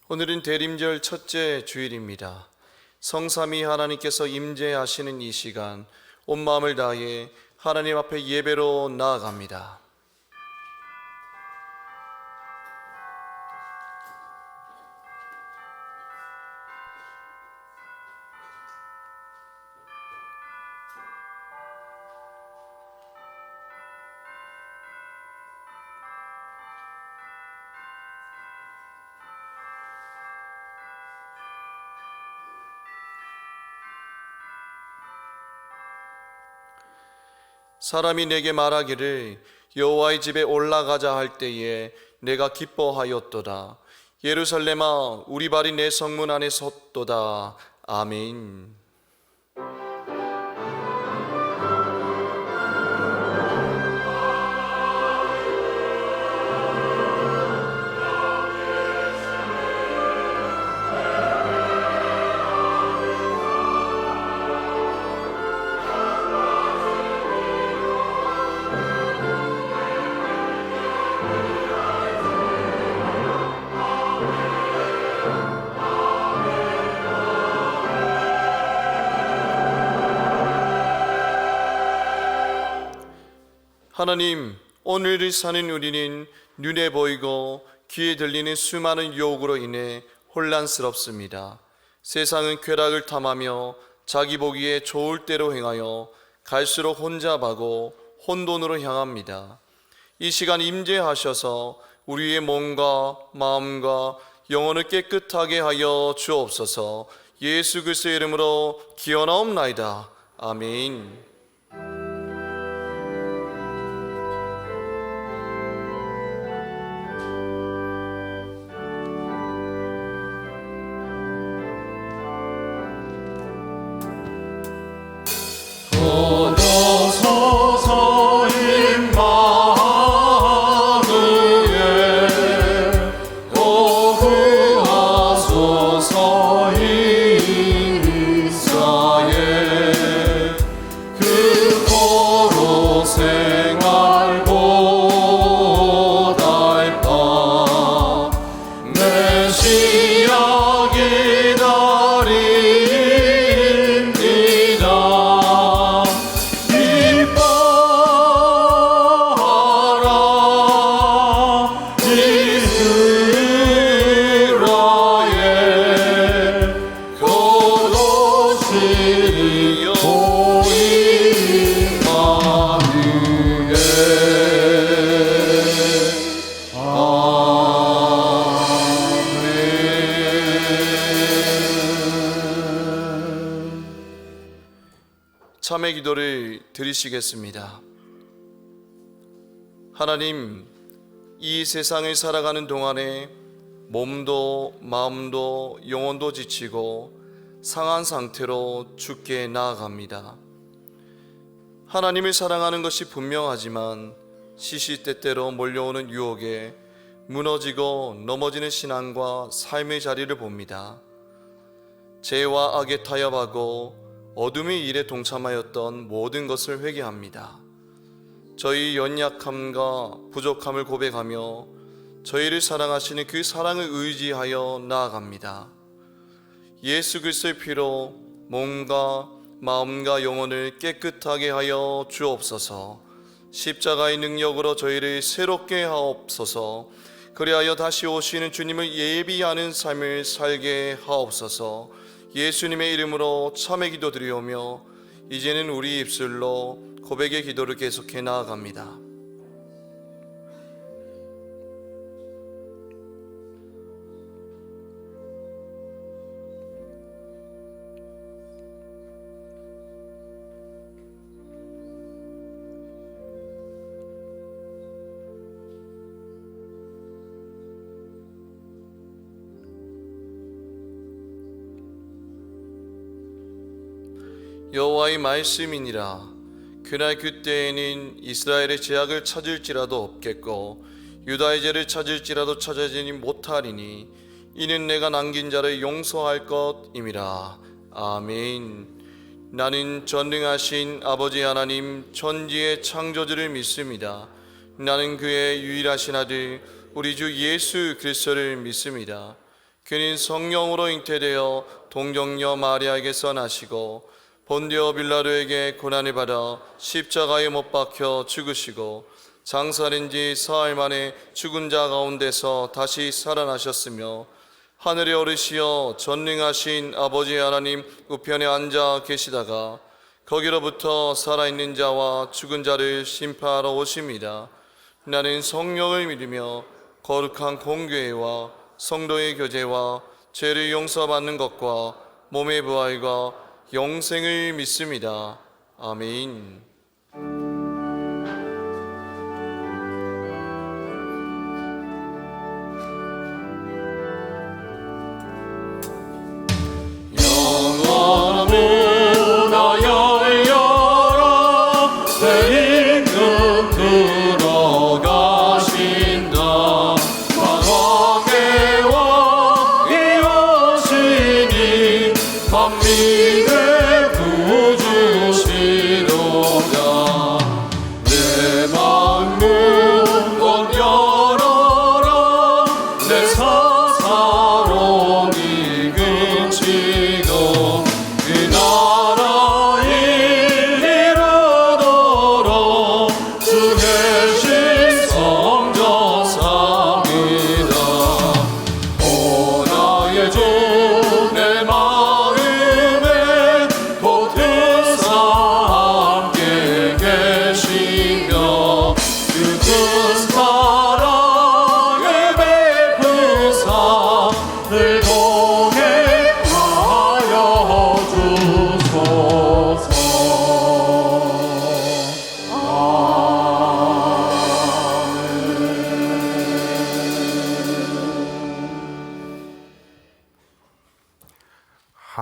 오늘은 대림절 첫째 주일입니다. 성삼위 하나님께서 임재하시는 이 시간, 온 마음을 다해 하나님 앞에 예배로 나아갑니다. 사람이 내게 말하기를 여호와의 집에 올라가자 할 때에 내가 기뻐하였도다. 예루살렘아, 우리 발이 내 성문 안에 섰도다. 아멘. 하나님, 오늘을 사는 우리는 눈에 보이고 귀에 들리는 수많은 유혹으로 인해 혼란스럽습니다. 세상은 쾌락을 탐하며 자기 보기에 좋을 대로 행하여 갈수록 혼잡하고 혼돈으로 향합니다. 이 시간 임재하셔서 우리의 몸과 마음과 영혼을 깨끗하게 하여 주옵소서. 예수 그리스도의 이름으로 기원하옵나이다. 아멘. 참회 기도를 드리시겠습니다. 하나님, 이 세상을 살아가는 동안에 몸도 마음도 영혼도 지치고 상한 상태로 주께 나아갑니다. 하나님을 사랑하는 것이 분명하지만 시시때때로 몰려오는 유혹에 무너지고 넘어지는 신앙과 삶의 자리를 봅니다. 죄와 악에 타협하고 어둠의 일에 동참하였던 모든 것을 회개합니다. 저희 연약함과 부족함을 고백하며 저희를 사랑하시는 그 사랑을 의지하여 나아갑니다. 예수 그리스도의 피로 몸과 마음과 영혼을 깨끗하게 하여 주옵소서. 십자가의 능력으로 저희를 새롭게 하옵소서. 그리하여 다시 오시는 주님을 예비하는 삶을 살게 하옵소서. 예수님의 이름으로 참회 기도 드리오며 이제는 우리 입술로 고백의 기도를 계속해 나아갑니다. 여호와의 말씀이니라. 그날 그때에는 이스라엘의 죄악을 찾을지라도 없겠고 유다의 죄를 찾을지라도 찾아지니 못하리니 이는 내가 남긴 자를 용서할 것임이라. 아멘. 나는 전능하신 아버지 하나님 천지의 창조주를 믿습니다. 나는 그의 유일하신 아들 우리 주 예수 그리스도를 믿습니다. 그는 성령으로 잉태되어 동정녀 마리아에게서 나시고 본디오 빌라도에게 고난을 받아 십자가에 못 박혀 죽으시고 장사된 지 사흘 만에 죽은 자 가운데서 다시 살아나셨으며 하늘에 오르시어 전능하신 아버지 하나님 우편에 앉아 계시다가 거기로부터 살아있는 자와 죽은 자를 심판하러 오십니다. 나는 성령을 믿으며 거룩한 공교회와 성도의 교제와 죄를 용서받는 것과 몸의 부활과 영생을 믿습니다. 아멘.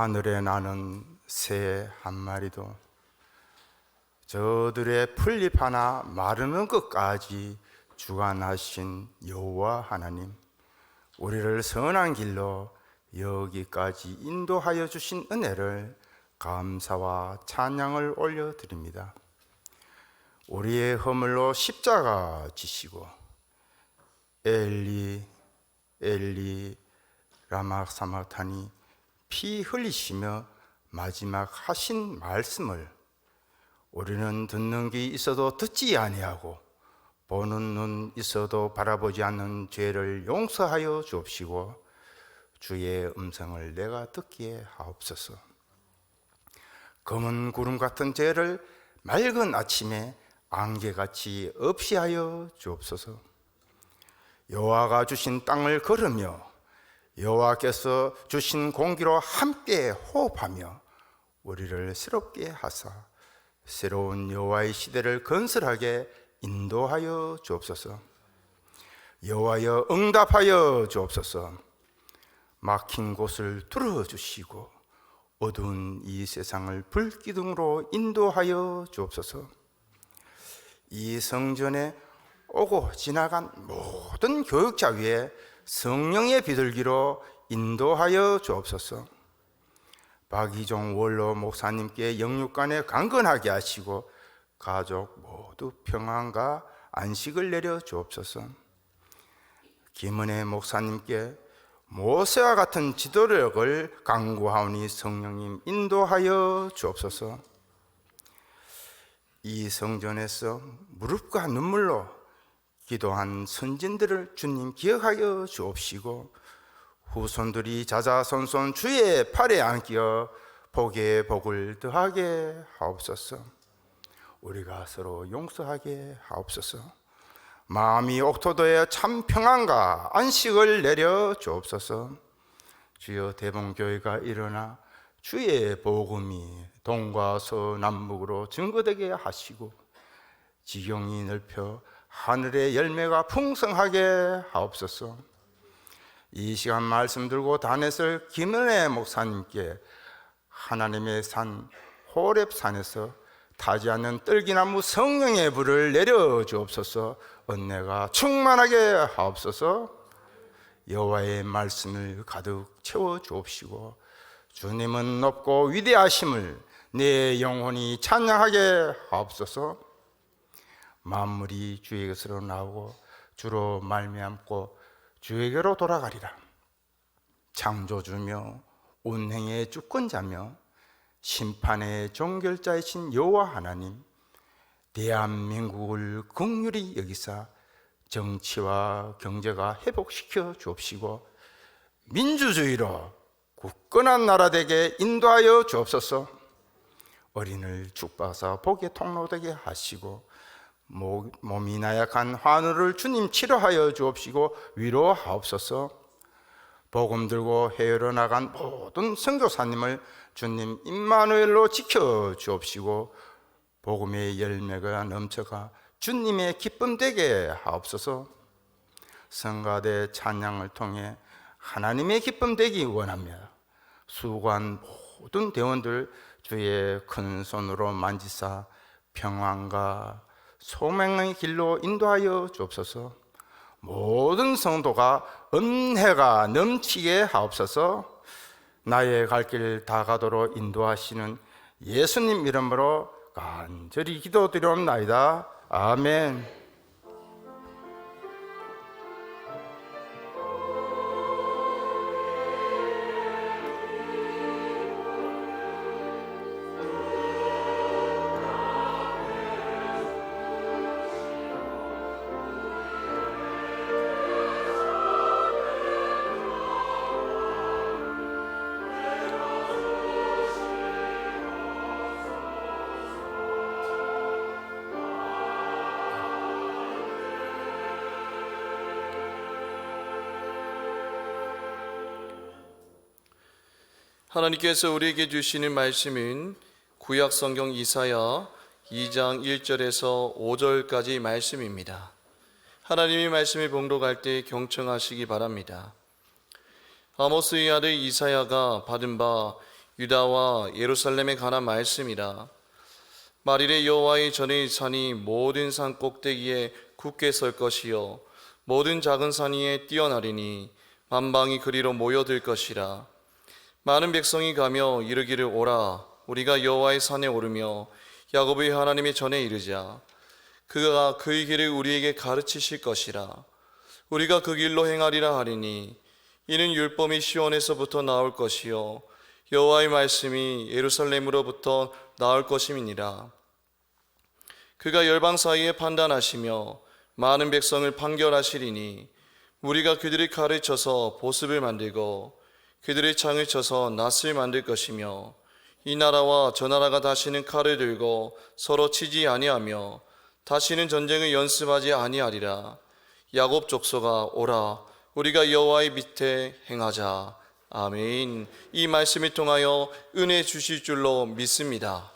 하늘에 나는 새 한 마리도 저들의 풀잎 하나 마르는 것까지 주관하신 여호와 하나님, 우리를 선한 길로 여기까지 인도하여 주신 은혜를 감사와 찬양을 올려드립니다. 우리의 허물로 십자가 지시고 엘리 엘리 라마 사마타니 피 흘리시며 마지막 하신 말씀을 우리는 듣는 귀 있어도 듣지 아니하고 보는 눈 있어도 바라보지 않는 죄를 용서하여 주옵시고 주의 음성을 내가 듣기에 하옵소서. 검은 구름 같은 죄를 맑은 아침에 안개같이 없이 하여 주옵소서. 여호와가 주신 땅을 걸으며 여호와께서 주신 공기로 함께 호흡하며 우리를 새롭게 하사 새로운 여호와의 시대를 건설하게 인도하여 주옵소서. 여호와여 응답하여 주옵소서. 막힌 곳을 뚫어주시고 어두운 이 세상을 불기둥으로 인도하여 주옵소서. 이 성전에 오고 지나간 모든 교육자 위에 성령의 비둘기로 인도하여 주옵소서. 박희종 원로 목사님께 영육간에 강건하게 하시고 가족 모두 평안과 안식을 내려 주옵소서. 김은혜 목사님께 모세와 같은 지도력을 강구하오니 성령님 인도하여 주옵소서. 이 성전에서 무릎과 눈물로 기도한 선진들을 주님 기억하여 주옵시고 후손들이 자자손손 주의 팔에 안기어 복에 복을 더하게 하옵소서. 우리가 서로 용서하게 하옵소서. 마음이 옥토도에 참 평안과 안식을 내려 주옵소서. 주여 대봉교회가 일어나 주의 복음이 동과 서남북으로 증거되게 하시고 지경이 넓혀 하늘의 열매가 풍성하게 하옵소서. 이 시간 말씀 들고 다넷을 김은혜 목사님께 하나님의 산 호렙산에서 타지 않는 뜰기나무 성령의 불을 내려 주옵소서. 은혜가 충만하게 하옵소서. 여호와의 말씀을 가득 채워 주옵시고 주님은 높고 위대하심을 내 영혼이 찬양하게 하옵소서. 만물이 주의 것으로 나오고 주로 말미암고 주에게로 돌아가리라. 창조주며 운행의 주권자며 심판의 종결자이신 여호와 하나님, 대한민국을 긍휼히 여기사 정치와 경제가 회복시켜 주옵시고 민주주의로 굳건한 나라 되게 인도하여 주옵소서. 어린을 축복하사 복의 통로 되게 하시고 몸이 나약한 환우를 주님 치료하여 주옵시고 위로하옵소서. 복음 들고 해외로 나간 모든 선교사님을 주님 임마누엘로 지켜 주옵시고 복음의 열매가 넘쳐가 주님의 기쁨 되게 하옵소서. 성가대 찬양을 통해 하나님의 기쁨 되기 원합니다. 수고한 모든 대원들 주의 큰 손으로 만지사 평안과 소명의 길로 인도하여 주옵소서. 모든 성도가 은혜가 넘치게 하옵소서. 나의 갈 길 다 가도록 인도하시는 예수님 이름으로 간절히 기도드리옵나이다. 아멘. 하나님께서 우리에게 주시는 말씀은 구약 성경 이사야 2장 1절에서 5절까지 말씀입니다. 하나님의 말씀을 봉독할 때 경청하시기 바랍니다. 아모스의 아들 이사야가 받은 바 유다와 예루살렘에 관한 말씀이라. 말일에 여호와의 전의 산이 모든 산 꼭대기에 굳게 설 것이요 모든 작은 산 위에 뛰어나리니 만방이 그리로 모여들 것이라. 많은 백성이 가며 이르기를 오라 우리가 여호와의 산에 오르며 야곱의 하나님의 전에 이르자. 그가 그의 길을 우리에게 가르치실 것이라. 우리가 그 길로 행하리라 하리니 이는 율법이 시온에서부터 나올 것이요 여호와의 말씀이 예루살렘으로부터 나올 것임이니라. 그가 열방 사이에 판단하시며 많은 백성을 판결하시리니 우리가 그들의 칼을 쳐서 보습을 만들고 그들의 창을 쳐서 낫을 만들 것이며 이 나라와 저 나라가 다시는 칼을 들고 서로 치지 아니하며 다시는 전쟁을 연습하지 아니하리라. 야곱 족속아 오라 우리가 여호와의 밑에 행하자. 아멘. 이 말씀을 통하여 은혜 주실 줄로 믿습니다.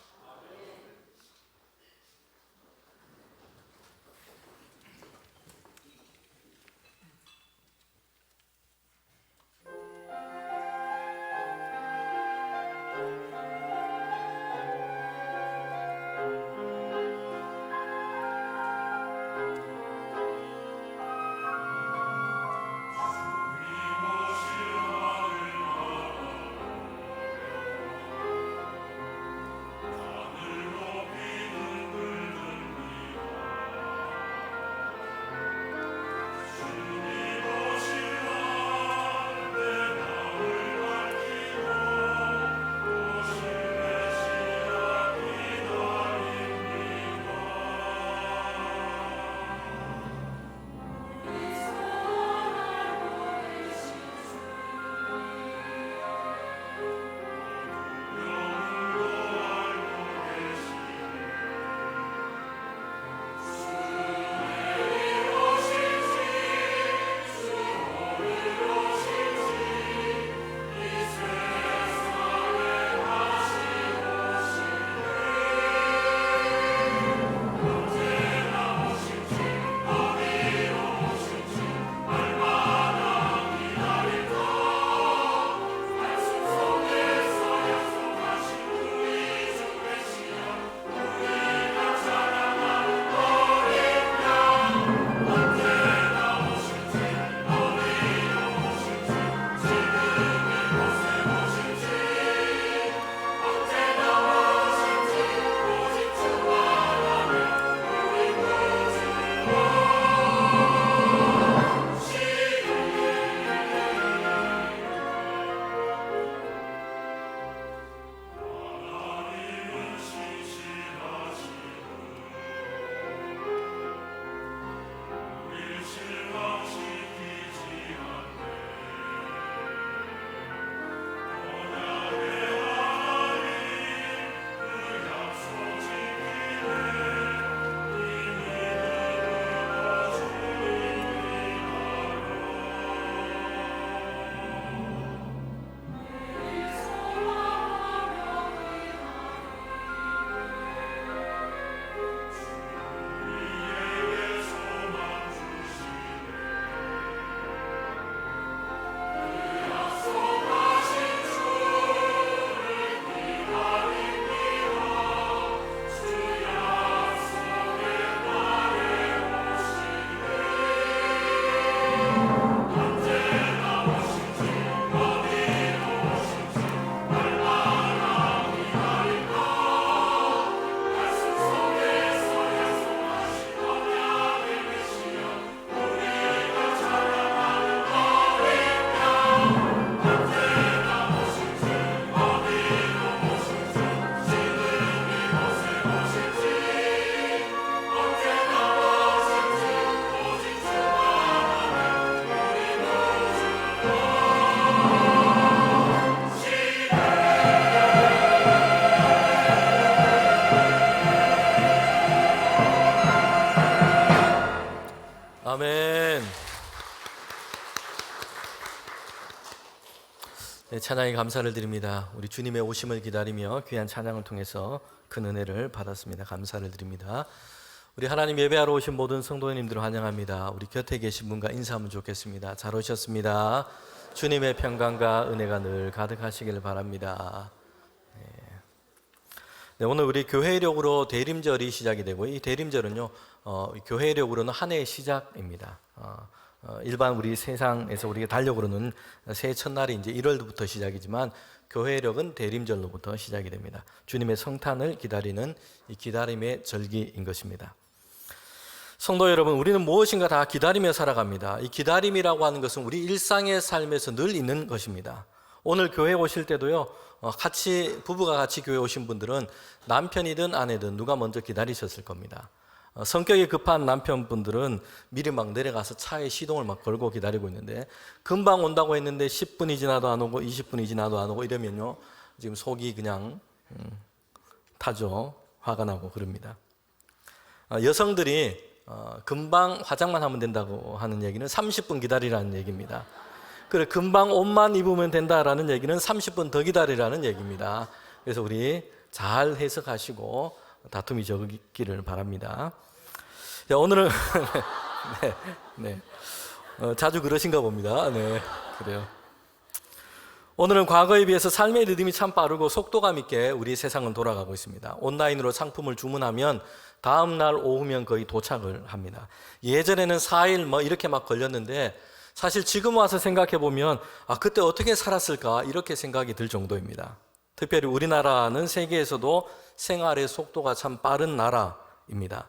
네, 찬양에 감사를 드립니다. 우리 주님의 오심을 기다리며 귀한 찬양을 통해서 큰 은혜를 받았습니다. 감사를 드립니다. 우리 하나님 예배하러 오신 모든 성도님들을 환영합니다. 우리 곁에 계신 분과 인사하면 좋겠습니다. 잘 오셨습니다. 주님의 평강과 은혜가 늘 가득하시길 바랍니다. 네, 오늘 우리 교회력으로 대림절이 시작이 되고, 이 대림절은요 교회력으로는 한 해의 시작입니다. 일반 우리 세상에서 우리가 달력으로는 새해 첫날이 이제 1월부터 시작이지만 교회력은 대림절로부터 시작이 됩니다. 주님의 성탄을 기다리는 이 기다림의 절기인 것입니다. 성도 여러분, 우리는 무엇인가 다 기다리며 살아갑니다. 이 기다림이라고 하는 것은 우리 일상의 삶에서 늘 있는 것입니다. 오늘 교회 오실 때도요, 부부가 같이 교회 오신 분들은 남편이든 아내든 누가 먼저 기다리셨을 겁니다. 성격이 급한 남편분들은 미리 막 내려가서 차에 시동을 막 걸고 기다리고 있는데, 금방 온다고 했는데 10분이 지나도 안 오고 20분이 지나도 안 오고 이러면요, 지금 속이 그냥 타죠. 화가 나고 그럽니다. 여성들이 금방 화장만 하면 된다고 하는 얘기는 30분 기다리라는 얘기입니다. 그래, 금방 옷만 입으면 된다라는 얘기는 30분 더 기다리라는 얘기입니다. 그래서 우리 잘 해석하시고 다툼이 적기를 바랍니다. 자, 오늘은 자주 그러신가 봅니다. 네, 그래요. 오늘은 과거에 비해서 삶의 리듬이 참 빠르고 속도감 있게 우리 세상은 돌아가고 있습니다. 온라인으로 상품을 주문하면 다음 날 오후면 거의 도착을 합니다. 예전에는 4일 이렇게 막 걸렸는데, 사실 지금 와서 생각해 보면 그때 어떻게 살았을까 이렇게 생각이 들 정도입니다. 특별히 우리나라는 세계에서도 생활의 속도가 참 빠른 나라입니다.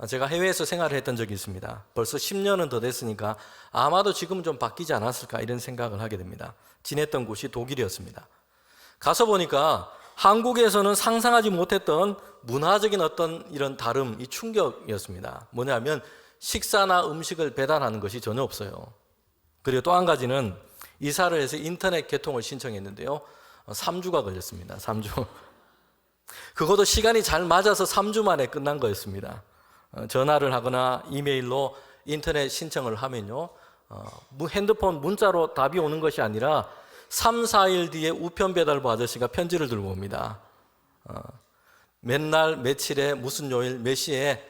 제가 해외에서 생활을 했던 적이 있습니다. 벌써 10년은 더 됐으니까 아마도 지금은 좀 바뀌지 않았을까 이런 생각을 하게 됩니다. 지냈던 곳이 독일이었습니다. 가서 보니까 한국에서는 상상하지 못했던 문화적인 어떤 이런 다름, 이 충격이었습니다. 뭐냐면 식사나 음식을 배달하는 것이 전혀 없어요. 그리고 또 한 가지는 이사를 해서 인터넷 개통을 신청했는데요, 3주가 걸렸습니다. 3주. 그것도 시간이 잘 맞아서 3주 만에 끝난 거였습니다. 전화를 하거나 이메일로 인터넷 신청을 하면요, 핸드폰 문자로 답이 오는 것이 아니라 3, 4일 뒤에 우편 배달부 아저씨가 편지를 들고 옵니다. 맨날 며칠에 무슨 요일 몇 시에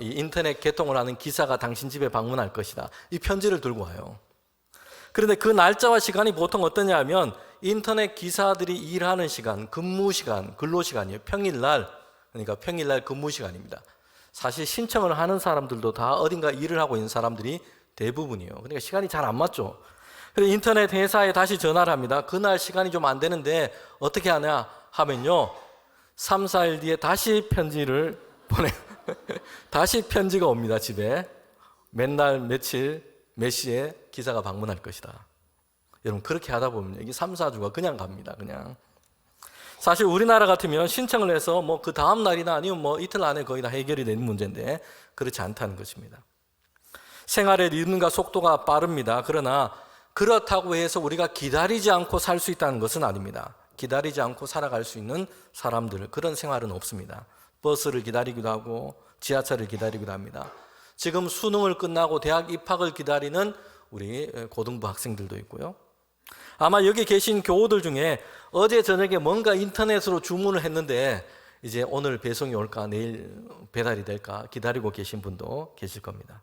이 인터넷 개통을 하는 기사가 당신 집에 방문할 것이다. 이 편지를 들고 와요. 그런데 그 날짜와 시간이 보통 어떠냐 하면 인터넷 기사들이 일하는 시간, 근무 시간, 근로 시간이에요. 평일날, 그러니까 평일날 근무 시간입니다. 사실 신청을 하는 사람들도 다 어딘가 일을 하고 있는 사람들이 대부분이에요. 그러니까 시간이 잘 안 맞죠. 그래서 인터넷 회사에 다시 전화를 합니다. 그날 시간이 좀 안 되는데 어떻게 하냐 하면요, 3, 4일 뒤에 다시 편지를 다시 편지가 옵니다. 집에 맨날 며칠 몇 시에 기사가 방문할 것이다. 여러분, 그렇게 하다 보면 이게 3, 4주가 그냥 갑니다. 그냥. 사실 우리나라 같으면 신청을 해서 그 다음 날이나 아니면 이틀 안에 거의 다 해결이 되는 문제인데 그렇지 않다는 것입니다. 생활의 리듬과 속도가 빠릅니다. 그러나 그렇다고 해서 우리가 기다리지 않고 살 수 있다는 것은 아닙니다. 기다리지 않고 살아갈 수 있는 사람들, 그런 생활은 없습니다. 버스를 기다리기도 하고 지하철을 기다리기도 합니다. 지금 수능을 끝나고 대학 입학을 기다리는 우리 고등부 학생들도 있고요. 아마 여기 계신 교우들 중에 어제 저녁에 뭔가 인터넷으로 주문을 했는데 이제 오늘 배송이 올까 내일 배달이 될까 기다리고 계신 분도 계실 겁니다.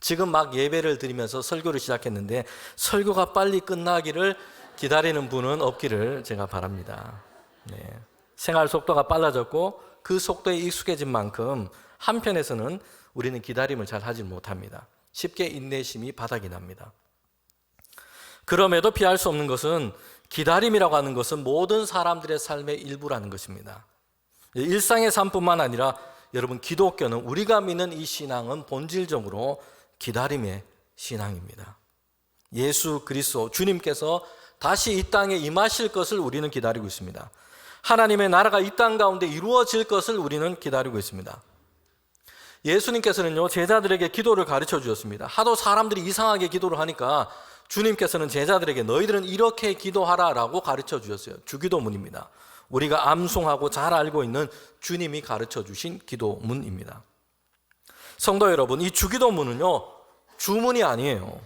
지금 막 예배를 드리면서 설교를 시작했는데 설교가 빨리 끝나기를 기다리는 분은 없기를 제가 바랍니다. 생활 속도가 빨라졌고 그 속도에 익숙해진 만큼 한편에서는 우리는 기다림을 잘 하지 못합니다. 쉽게 인내심이 바닥이 납니다. 그럼에도 피할 수 없는 것은 기다림이라고 하는 것은 모든 사람들의 삶의 일부라는 것입니다. 일상의 삶뿐만 아니라 여러분, 기독교는, 우리가 믿는 이 신앙은 본질적으로 기다림의 신앙입니다. 예수 그리스도 주님께서 다시 이 땅에 임하실 것을 우리는 기다리고 있습니다. 하나님의 나라가 이 땅 가운데 이루어질 것을 우리는 기다리고 있습니다. 예수님께서는요, 제자들에게 기도를 가르쳐 주셨습니다. 하도 사람들이 이상하게 기도를 하니까 주님께서는 제자들에게 너희들은 이렇게 기도하라라고 가르쳐 주셨어요. 주기도문입니다. 우리가 암송하고 잘 알고 있는 주님이 가르쳐 주신 기도문입니다. 성도 여러분, 이 주기도문은요, 주문이 아니에요.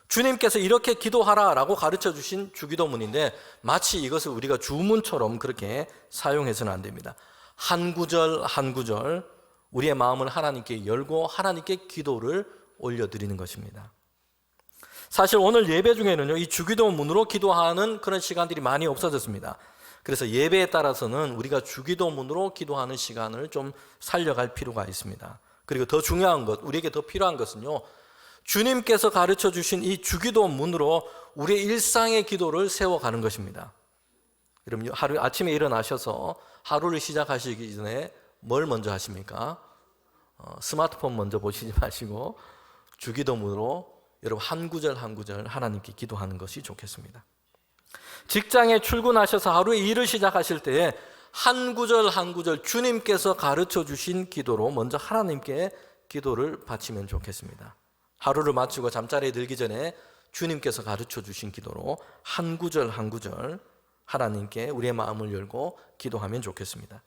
주님께서 이렇게 기도하라라고 가르쳐 주신 주기도문인데 마치 이것을 우리가 주문처럼 그렇게 사용해서는 안 됩니다. 한 구절 한 구절 우리의 마음을 하나님께 열고 하나님께 기도를 올려드리는 것입니다. 사실 오늘 예배 중에는요, 이 주기도문으로 기도하는 그런 시간들이 많이 없어졌습니다. 그래서 예배에 따라서는 우리가 주기도문으로 기도하는 시간을 좀 살려갈 필요가 있습니다. 그리고 더 중요한 것, 우리에게 더 필요한 것은요, 주님께서 가르쳐 주신 이 주기도문으로 우리의 일상의 기도를 세워가는 것입니다. 여러분, 하루 아침에 일어나셔서 하루를 시작하시기 전에 뭘 먼저 하십니까? 스마트폰 먼저 보시지 마시고 주기도문으로 여러분 한 구절 한 구절 하나님께 기도하는 것이 좋겠습니다. 직장에 출근하셔서 하루의 일을 시작하실 때 한 구절 한 구절 주님께서 가르쳐 주신 기도로 먼저 하나님께 기도를 바치면 좋겠습니다. 하루를 마치고 잠자리에 들기 전에 주님께서 가르쳐 주신 기도로 한 구절 한 구절 하나님께 우리의 마음을 열고 기도하면 좋겠습니다.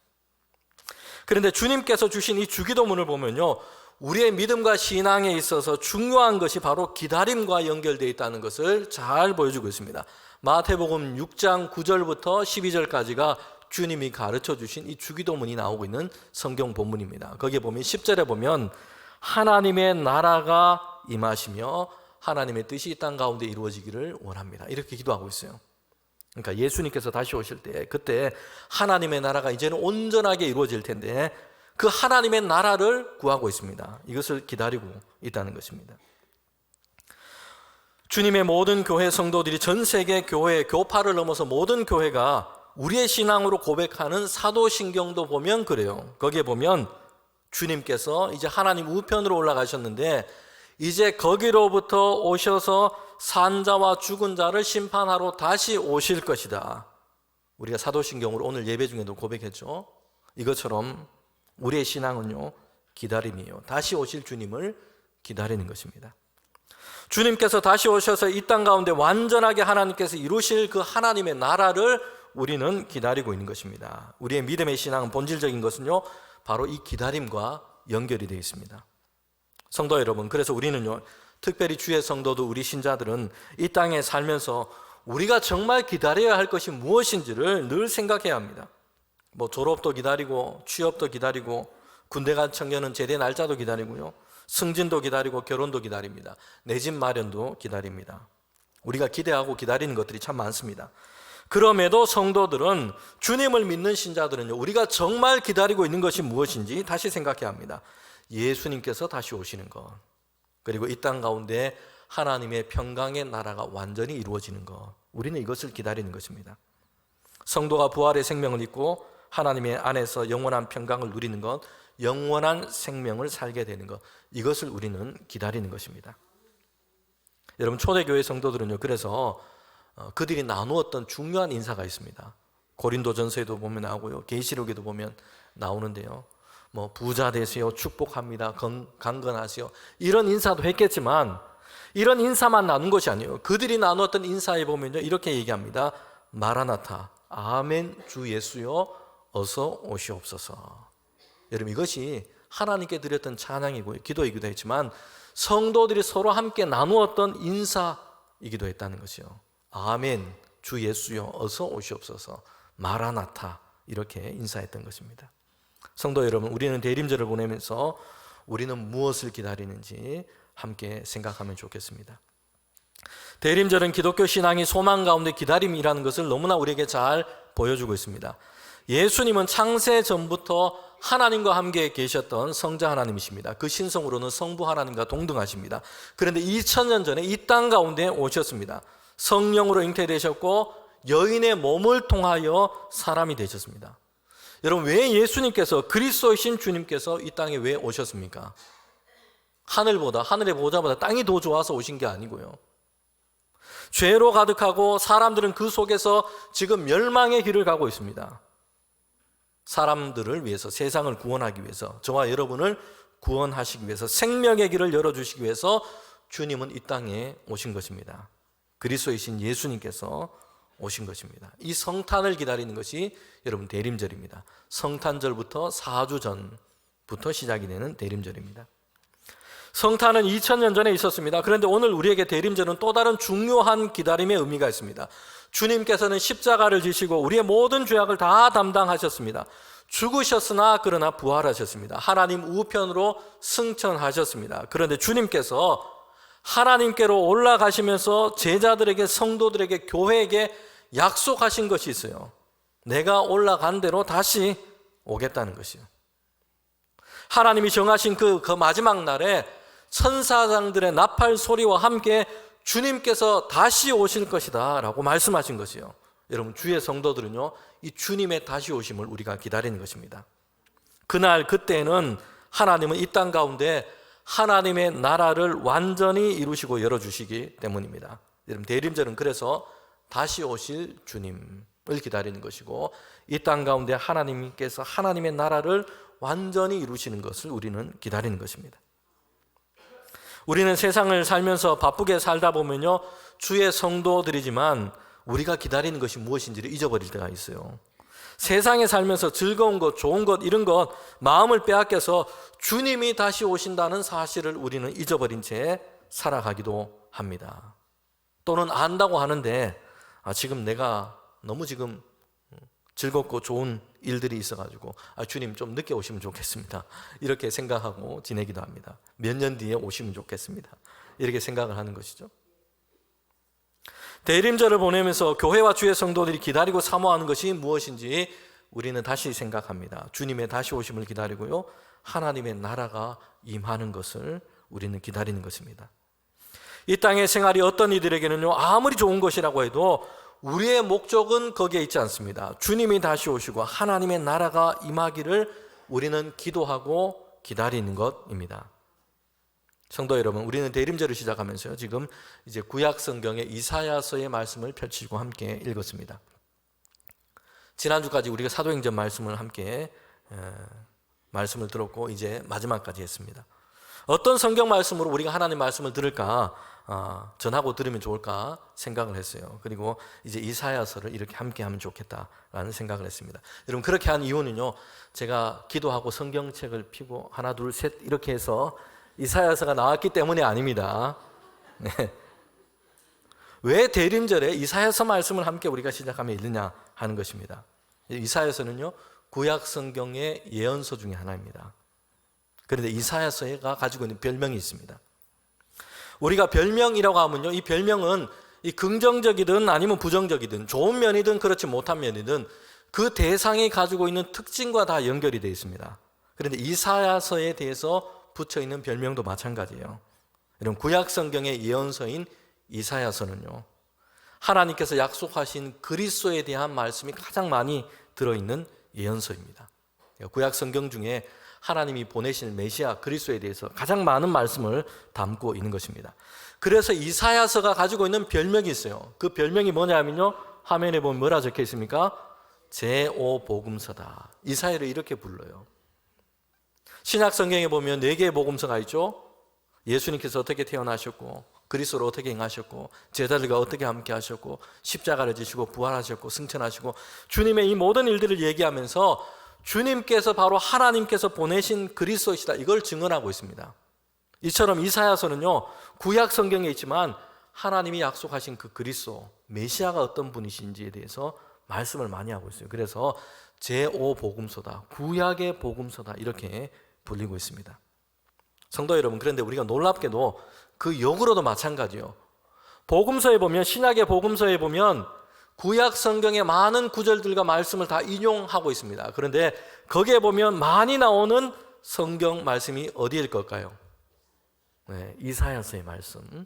그런데 주님께서 주신 이 주기도문을 보면요, 우리의 믿음과 신앙에 있어서 중요한 것이 바로 기다림과 연결되어 있다는 것을 잘 보여주고 있습니다. 마태복음 6장 9절부터 12절까지가 주님이 가르쳐 주신 이 주기도문이 나오고 있는 성경 본문입니다. 거기에 보면 10절에 보면 하나님의 나라가 임하시며 하나님의 뜻이 이 땅 가운데 이루어지기를 원합니다. 이렇게 기도하고 있어요. 그러니까 예수님께서 다시 오실 때 그때 하나님의 나라가 이제는 온전하게 이루어질 텐데 그 하나님의 나라를 구하고 있습니다. 이것을 기다리고 있다는 것입니다. 주님의 모든 교회 성도들이 전 세계 교회, 교파를 넘어서 모든 교회가 우리의 신앙으로 고백하는 사도신경도 보면 그래요. 거기에 보면 주님께서 이제 하나님 우편으로 올라가셨는데 이제 거기로부터 오셔서 산자와 죽은 자를 심판하러 다시 오실 것이다. 우리가 사도신경으로 오늘 예배 중에도 고백했죠. 이것처럼 우리의 신앙은요, 기다림이에요. 다시 오실 주님을 기다리는 것입니다. 주님께서 다시 오셔서 이 땅 가운데 완전하게 하나님께서 이루실 그 하나님의 나라를 우리는 기다리고 있는 것입니다. 우리의 믿음의 신앙은 본질적인 것은요, 바로 이 기다림과 연결이 되어 있습니다. 성도 여러분, 그래서 우리는요, 특별히 주의 성도도 우리 신자들은 이 땅에 살면서 우리가 정말 기다려야 할 것이 무엇인지를 늘 생각해야 합니다. 뭐 졸업도 기다리고 취업도 기다리고 군대 간 청년은 제대 날짜도 기다리고요, 승진도 기다리고 결혼도 기다립니다. 내 집 마련도 기다립니다. 우리가 기대하고 기다리는 것들이 참 많습니다. 그럼에도 성도들은, 주님을 믿는 신자들은요, 우리가 정말 기다리고 있는 것이 무엇인지 다시 생각해야 합니다. 예수님께서 다시 오시는 것, 그리고 이 땅 가운데 하나님의 평강의 나라가 완전히 이루어지는 것, 우리는 이것을 기다리는 것입니다. 성도가 부활의 생명을 입고 하나님의 안에서 영원한 평강을 누리는 것, 영원한 생명을 살게 되는 것, 이것을 우리는 기다리는 것입니다. 여러분, 초대교회 성도들은요, 그래서 그들이 나누었던 중요한 인사가 있습니다. 고린도전서에도 보면 나오고요, 계시록에도 보면 나오는데요, 뭐 부자 되세요, 축복합니다, 강건하세요, 이런 인사도 했겠지만 이런 인사만 나눈 것이 아니에요. 그들이 나누었던 인사에 보면요, 이렇게 얘기합니다. 마라나타, 아멘, 주 예수여 어서 오시옵소서. 여러분, 이것이 하나님께 드렸던 찬양이고 기도이기도 했지만 성도들이 서로 함께 나누었던 인사이기도 했다는 것이요. 아멘, 주 예수여 어서 오시옵소서, 마라나타, 이렇게 인사했던 것입니다. 성도 여러분, 우리는 대림절을 보내면서 우리는 무엇을 기다리는지 함께 생각하면 좋겠습니다. 대림절은 기독교 신앙이 소망 가운데 기다림이라는 것을 너무나 우리에게 잘 보여주고 있습니다. 예수님은 창세 전부터 하나님과 함께 계셨던 성자 하나님이십니다. 그 신성으로는 성부 하나님과 동등하십니다. 그런데 2000년 전에 이 땅 가운데 오셨습니다. 성령으로 잉태되셨고 여인의 몸을 통하여 사람이 되셨습니다. 여러분, 왜 예수님께서, 그리스도이신 주님께서 이 땅에 왜 오셨습니까? 하늘의 보좌보다 땅이 더 좋아서 오신 게 아니고요, 죄로 가득하고 사람들은 그 속에서 지금 멸망의 길을 가고 있습니다. 사람들을 위해서, 세상을 구원하기 위해서, 저와 여러분을 구원하시기 위해서, 생명의 길을 열어주시기 위해서 주님은 이 땅에 오신 것입니다. 그리스도이신 예수님께서 오신 것입니다. 이 성탄을 기다리는 것이 여러분 대림절입니다. 성탄절부터 4주 전부터 시작이 되는 대림절입니다. 성탄은 2000년 전에 있었습니다. 그런데 오늘 우리에게 대림절은 또 다른 중요한 기다림의 의미가 있습니다. 주님께서는 십자가를 지시고 우리의 모든 죄악을 다 담당하셨습니다. 죽으셨으나 그러나 부활하셨습니다. 하나님 우편으로 승천하셨습니다. 그런데 주님께서 하나님께로 올라가시면서 제자들에게, 성도들에게, 교회에게 약속하신 것이 있어요. 내가 올라간 대로 다시 오겠다는 것이요. 하나님이 정하신 그 마지막 날에 천사장들의 나팔 소리와 함께 주님께서 다시 오실 것이다 라고 말씀하신 것이요. 여러분, 주의 성도들은요, 이 주님의 다시 오심을 우리가 기다리는 것입니다. 그날 그때는 하나님은 이 땅 가운데 하나님의 나라를 완전히 이루시고 열어주시기 때문입니다. 여러분, 대림절은 그래서 다시 오실 주님을 기다리는 것이고, 이 땅 가운데 하나님께서 하나님의 나라를 완전히 이루시는 것을 우리는 기다리는 것입니다. 우리는 세상을 살면서 바쁘게 살다 보면요, 주의 성도들이지만 우리가 기다리는 것이 무엇인지를 잊어버릴 때가 있어요. 세상에 살면서 즐거운 것, 좋은 것, 이런 것 마음을 빼앗겨서 주님이 다시 오신다는 사실을 우리는 잊어버린 채 살아가기도 합니다. 또는 안다고 하는데 지금 내가 너무 지금 즐겁고 좋은 일들이 있어가지고 주님 좀 늦게 오시면 좋겠습니다, 이렇게 생각하고 지내기도 합니다. 몇 년 뒤에 오시면 좋겠습니다, 이렇게 생각을 하는 것이죠. 대림절을 보내면서 교회와 주의 성도들이 기다리고 사모하는 것이 무엇인지 우리는 다시 생각합니다. 주님의 다시 오심을 기다리고요, 하나님의 나라가 임하는 것을 우리는 기다리는 것입니다. 이 땅의 생활이 어떤 이들에게는요, 아무리 좋은 것이라고 해도 우리의 목적은 거기에 있지 않습니다. 주님이 다시 오시고 하나님의 나라가 임하기를 우리는 기도하고 기다리는 것입니다. 성도 여러분, 우리는 대림절을 시작하면서요, 지금 이제 구약 성경의 이사야서의 말씀을 펼치고 함께 읽었습니다. 지난주까지 우리가 사도행전 말씀을 함께 말씀을 들었고 이제 마지막까지 했습니다. 어떤 성경 말씀으로 우리가 하나님 말씀을 들을까, 전하고 들으면 좋을까 생각을 했어요. 그리고 이제 이사야서를 이렇게 함께 하면 좋겠다라는 생각을 했습니다. 여러분, 그렇게 한 이유는요, 제가 기도하고 성경책을 펴고 하나 둘 셋 이렇게 해서 이사야서가 나왔기 때문이 아닙니다. 네. 왜 대림절에 이사야서 말씀을 함께 우리가 시작하며 읽느냐 하는 것입니다. 이사야서는요, 구약 성경의 예언서 중에 하나입니다. 그런데 이사야서가 가지고 있는 별명이 있습니다. 우리가 별명이라고 하면요, 이 별명은 이 긍정적이든 아니면 부정적이든 좋은 면이든 그렇지 못한 면이든 그 대상이 가지고 있는 특징과 다 연결이 되어 있습니다. 그런데 이사야서에 대해서 붙여 있는 별명도 마찬가지예요. 여러분, 구약 성경의 예언서인 이사야서는요, 하나님께서 약속하신 그리스도에 대한 말씀이 가장 많이 들어있는 예언서입니다. 구약 성경 중에 하나님이 보내실 메시아 그리스도에 대해서 가장 많은 말씀을 담고 있는 것입니다. 그래서 이사야서가 가지고 있는 별명이 있어요. 그 별명이 뭐냐면요, 화면에 보면 뭐라 적혀 있습니까? 제5복음서다. 이사야를 이렇게 불러요. 신약 성경에 보면 4개의 복음서가 있죠. 예수님께서 어떻게 태어나셨고, 그리스도로 어떻게 행하셨고, 제자들과 어떻게 함께 하셨고, 십자가를 지시고 부활하셨고 승천하시고, 주님의 이 모든 일들을 얘기하면서 주님께서 바로 하나님께서 보내신 그리스도이시다, 이걸 증언하고 있습니다. 이처럼 이사야서는요, 구약 성경에 있지만 하나님이 약속하신 그 그리스도 메시아가 어떤 분이신지에 대해서 말씀을 많이 하고 있어요. 그래서 제5복음서다, 구약의 복음서다, 이렇게 불리고 있습니다. 성도 여러분, 그런데 우리가 놀랍게도 그 역으로도 마찬가지요. 복음서에 보면, 신약의 복음서에 보면 구약 성경의 많은 구절들과 말씀을 다 인용하고 있습니다. 그런데 거기에 보면 많이 나오는 성경 말씀이 어디일 걸까요? 네, 이사야서의 말씀.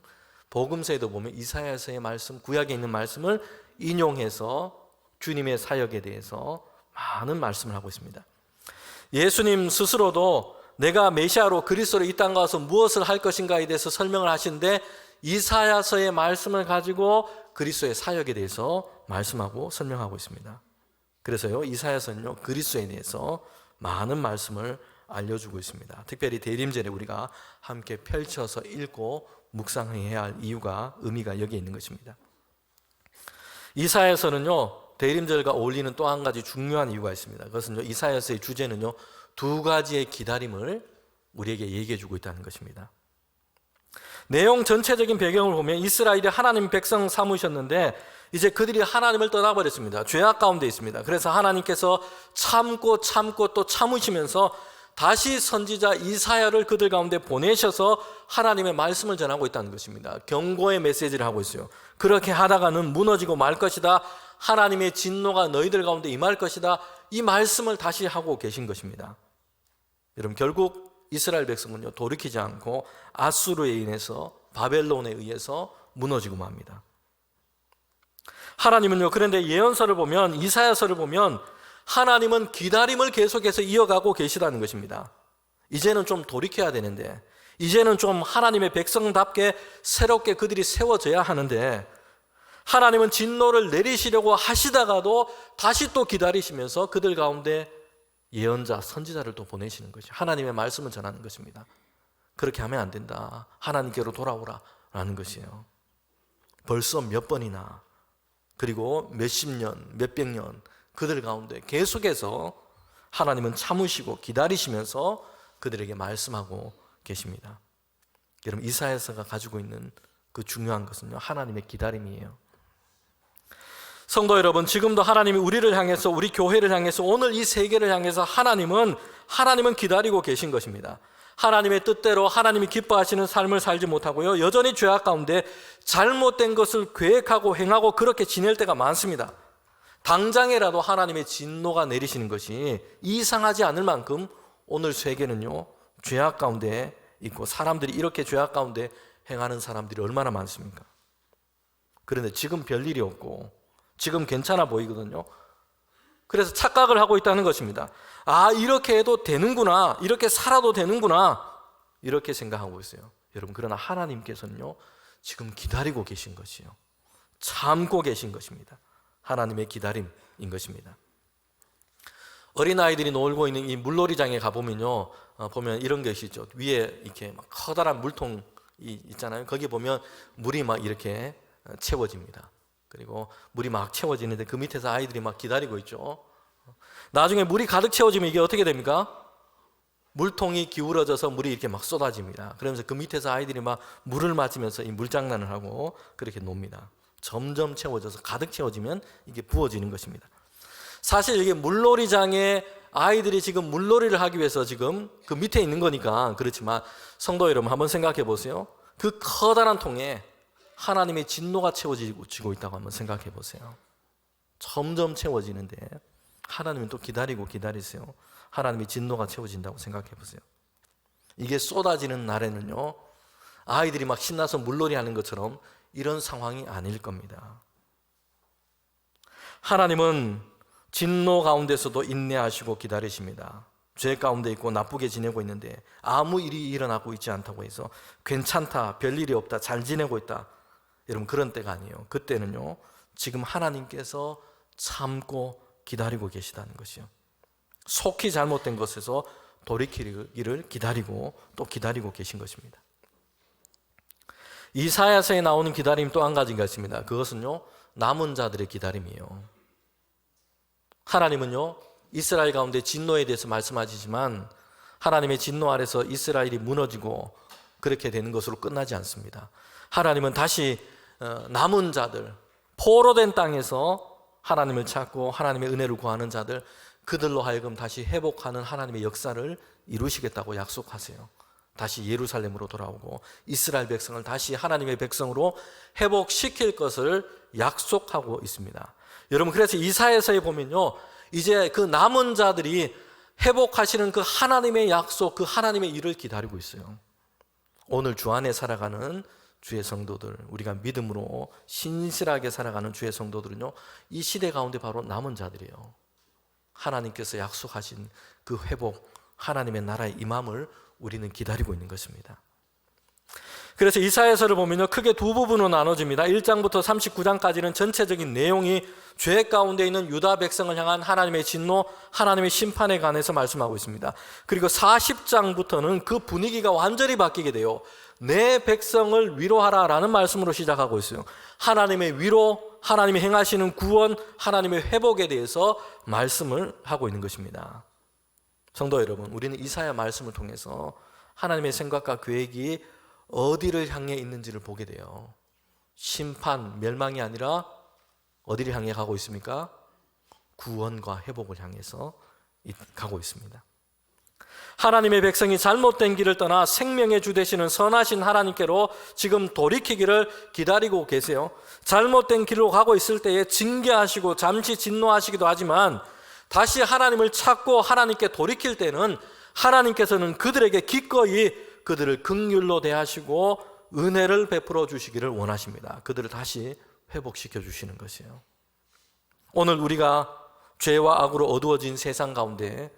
복음서에도 보면 이사야서의 말씀, 구약에 있는 말씀을 인용해서 주님의 사역에 대해서 많은 말씀을 하고 있습니다. 예수님 스스로도 내가 메시아로 그리스도로 이 땅 가서 무엇을 할 것인가에 대해서 설명을 하시는데 이사야서의 말씀을 가지고 그리스도의 사역에 대해서 말씀하고 설명하고 있습니다. 그래서요, 이사야서는요, 그리스도에 대해서 많은 말씀을 알려주고 있습니다. 특별히 대림절에 우리가 함께 펼쳐서 읽고 묵상해야 할 이유가, 의미가 여기에 있는 것입니다. 이사야서는요, 대림절과 어울리는 또 한 가지 중요한 이유가 있습니다. 그것은요, 이사야서의 주제는요, 2가지의 기다림을 우리에게 얘기해 주고 있다는 것입니다. 내용 전체적인 배경을 보면 이스라엘이 하나님 백성 삼으셨는데 이제 그들이 하나님을 떠나버렸습니다. 죄악 가운데 있습니다. 그래서 하나님께서 참고 또 참으시면서 다시 선지자 이사야를 그들 가운데 보내셔서 하나님의 말씀을 전하고 있다는 것입니다. 경고의 메시지를 하고 있어요. 그렇게 하다가는 무너지고 말 것이다. 하나님의 진노가 너희들 가운데 임할 것이다. 이 말씀을 다시 하고 계신 것입니다. 여러분, 결국 이스라엘 백성은요, 돌이키지 않고 아수르에 인해서, 바벨론에 의해서 무너지고 맙니다. 하나님은요, 그런데 예언서를 보면, 이사야서를 보면 하나님은 기다림을 계속해서 이어가고 계시다는 것입니다. 이제는 좀 돌이켜야 되는데, 이제는 좀 하나님의 백성답게 새롭게 그들이 세워져야 하는데, 하나님은 진노를 내리시려고 하시다가도 다시 또 기다리시면서 그들 가운데 예언자, 선지자를 또 보내시는 것이죠. 하나님의 말씀을 전하는 것입니다. 그렇게 하면 안 된다. 하나님께로 돌아오라 라는 것이에요. 벌써 몇 번이나, 그리고 몇십 년, 몇백 년 그들 가운데 계속해서 하나님은 참으시고 기다리시면서 그들에게 말씀하고 계십니다. 여러분, 이사야서가 가지고 있는 그 중요한 것은요, 하나님의 기다림이에요. 성도 여러분, 지금도 하나님이 우리를 향해서, 우리 교회를 향해서, 오늘 이 세계를 향해서 하나님은 기다리고 계신 것입니다. 하나님의 뜻대로 하나님이 기뻐하시는 삶을 살지 못하고요, 여전히 죄악 가운데 잘못된 것을 계획하고 행하고 그렇게 지낼 때가 많습니다. 당장에라도 하나님의 진노가 내리시는 것이 이상하지 않을 만큼 오늘 세계는요, 죄악 가운데 있고 사람들이 이렇게 죄악 가운데 행하는 사람들이 얼마나 많습니까? 그런데 지금 별일이 없고 지금 괜찮아 보이거든요. 그래서 착각을 하고 있다는 것입니다. 아, 이렇게 해도 되는구나, 이렇게 살아도 되는구나, 이렇게 생각하고 있어요. 여러분, 그러나 하나님께서는요, 지금 기다리고 계신 것이요, 참고 계신 것입니다. 하나님의 기다림인 것입니다. 어린아이들이 놀고 있는 이 물놀이장에 가보면요, 보면 이런 것이 있죠. 위에 이렇게 막 커다란 물통이 있잖아요. 거기 보면 물이 막 이렇게 채워집니다. 그리고 물이 막 채워지는데 그 밑에서 아이들이 막 기다리고 있죠. 나중에 물이 가득 채워지면 이게 어떻게 됩니까? 물통이 기울어져서 물이 이렇게 막 쏟아집니다. 그러면서 그 밑에서 아이들이 막 물을 맞으면서 이 물장난을 하고 그렇게 놉니다. 점점 채워져서 가득 채워지면 이게 부어지는 것입니다. 사실 이게 물놀이장에 아이들이 지금 물놀이를 하기 위해서 지금 그 밑에 있는 거니까 그렇지만, 성도 여러분, 한번 생각해 보세요. 그 커다란 통에 하나님의 진노가 채워지고 있다고 한번 생각해 보세요. 점점 채워지는데 하나님은 또 기다리세요. 하나님의 진노가 채워진다고 생각해 보세요. 이게 쏟아지는 날에는요, 아이들이 막 신나서 물놀이 하는 것처럼 이런 상황이 아닐 겁니다. 하나님은 진노 가운데서도 인내하시고 기다리십니다. 죄 가운데 있고 나쁘게 지내고 있는데 아무 일이 일어나고 있지 않다고 해서 괜찮다, 별일이 없다, 잘 지내고 있다, 여러분, 그런 때가 아니에요. 그때는요, 지금 하나님께서 참고 기다리고 계시다는 것이요, 속히 잘못된 것에서 돌이키기를 기다리고 또 기다리고 계신 것입니다. 이사야서에 나오는 기다림 또 한 가지가 있습니다. 그것은요, 남은 자들의 기다림이에요. 하나님은요, 이스라엘 가운데 진노에 대해서 말씀하시지만 하나님의 진노 아래서 이스라엘이 무너지고 그렇게 되는 것으로 끝나지 않습니다. 하나님은 다시 남은 자들, 포로된 땅에서 하나님을 찾고 하나님의 은혜를 구하는 자들, 그들로 하여금 다시 회복하는 하나님의 역사를 이루시겠다고 약속하세요. 다시 예루살렘으로 돌아오고 이스라엘 백성을 다시 하나님의 백성으로 회복시킬 것을 약속하고 있습니다. 여러분, 그래서 이사야서에 보면요, 이제 그 남은 자들이 회복하시는 그 하나님의 약속, 그 하나님의 일을 기다리고 있어요. 오늘 주 안에 살아가는 주의 성도들, 우리가 믿음으로 신실하게 살아가는 주의 성도들은요, 이 시대 가운데 바로 남은 자들이에요. 하나님께서 약속하신 그 회복, 하나님의 나라의 임함을 우리는 기다리고 있는 것입니다. 그래서 이사야서를 보면요, 크게 두 부분으로 나눠집니다. 1장부터 39장까지는 전체적인 내용이 죄 가운데 있는 유다 백성을 향한 하나님의 진노, 하나님의 심판에 관해서 말씀하고 있습니다. 그리고 40장부터는 그 분위기가 완전히 바뀌게 돼요. 내 백성을 위로하라 라는 말씀으로 시작하고 있어요. 하나님의 위로, 하나님이 행하시는 구원, 하나님의 회복에 대해서 말씀을 하고 있는 것입니다. 성도 여러분, 우리는 이사야 말씀을 통해서 하나님의 생각과 계획이 어디를 향해 있는지를 보게 돼요. 심판, 멸망이 아니라 어디를 향해 가고 있습니까? 구원과 회복을 향해서 가고 있습니다. 하나님의 백성이 잘못된 길을 떠나 생명의 주 되시는 선하신 하나님께로 지금 돌이키기를 기다리고 계세요. 잘못된 길로 가고 있을 때에 징계하시고 잠시 진노하시기도 하지만 다시 하나님을 찾고 하나님께 돌이킬 때는 하나님께서는 그들에게 기꺼이 그들을 긍휼로 대하시고 은혜를 베풀어 주시기를 원하십니다. 그들을 다시 회복시켜 주시는 것이에요. 오늘 우리가 죄와 악으로 어두워진 세상 가운데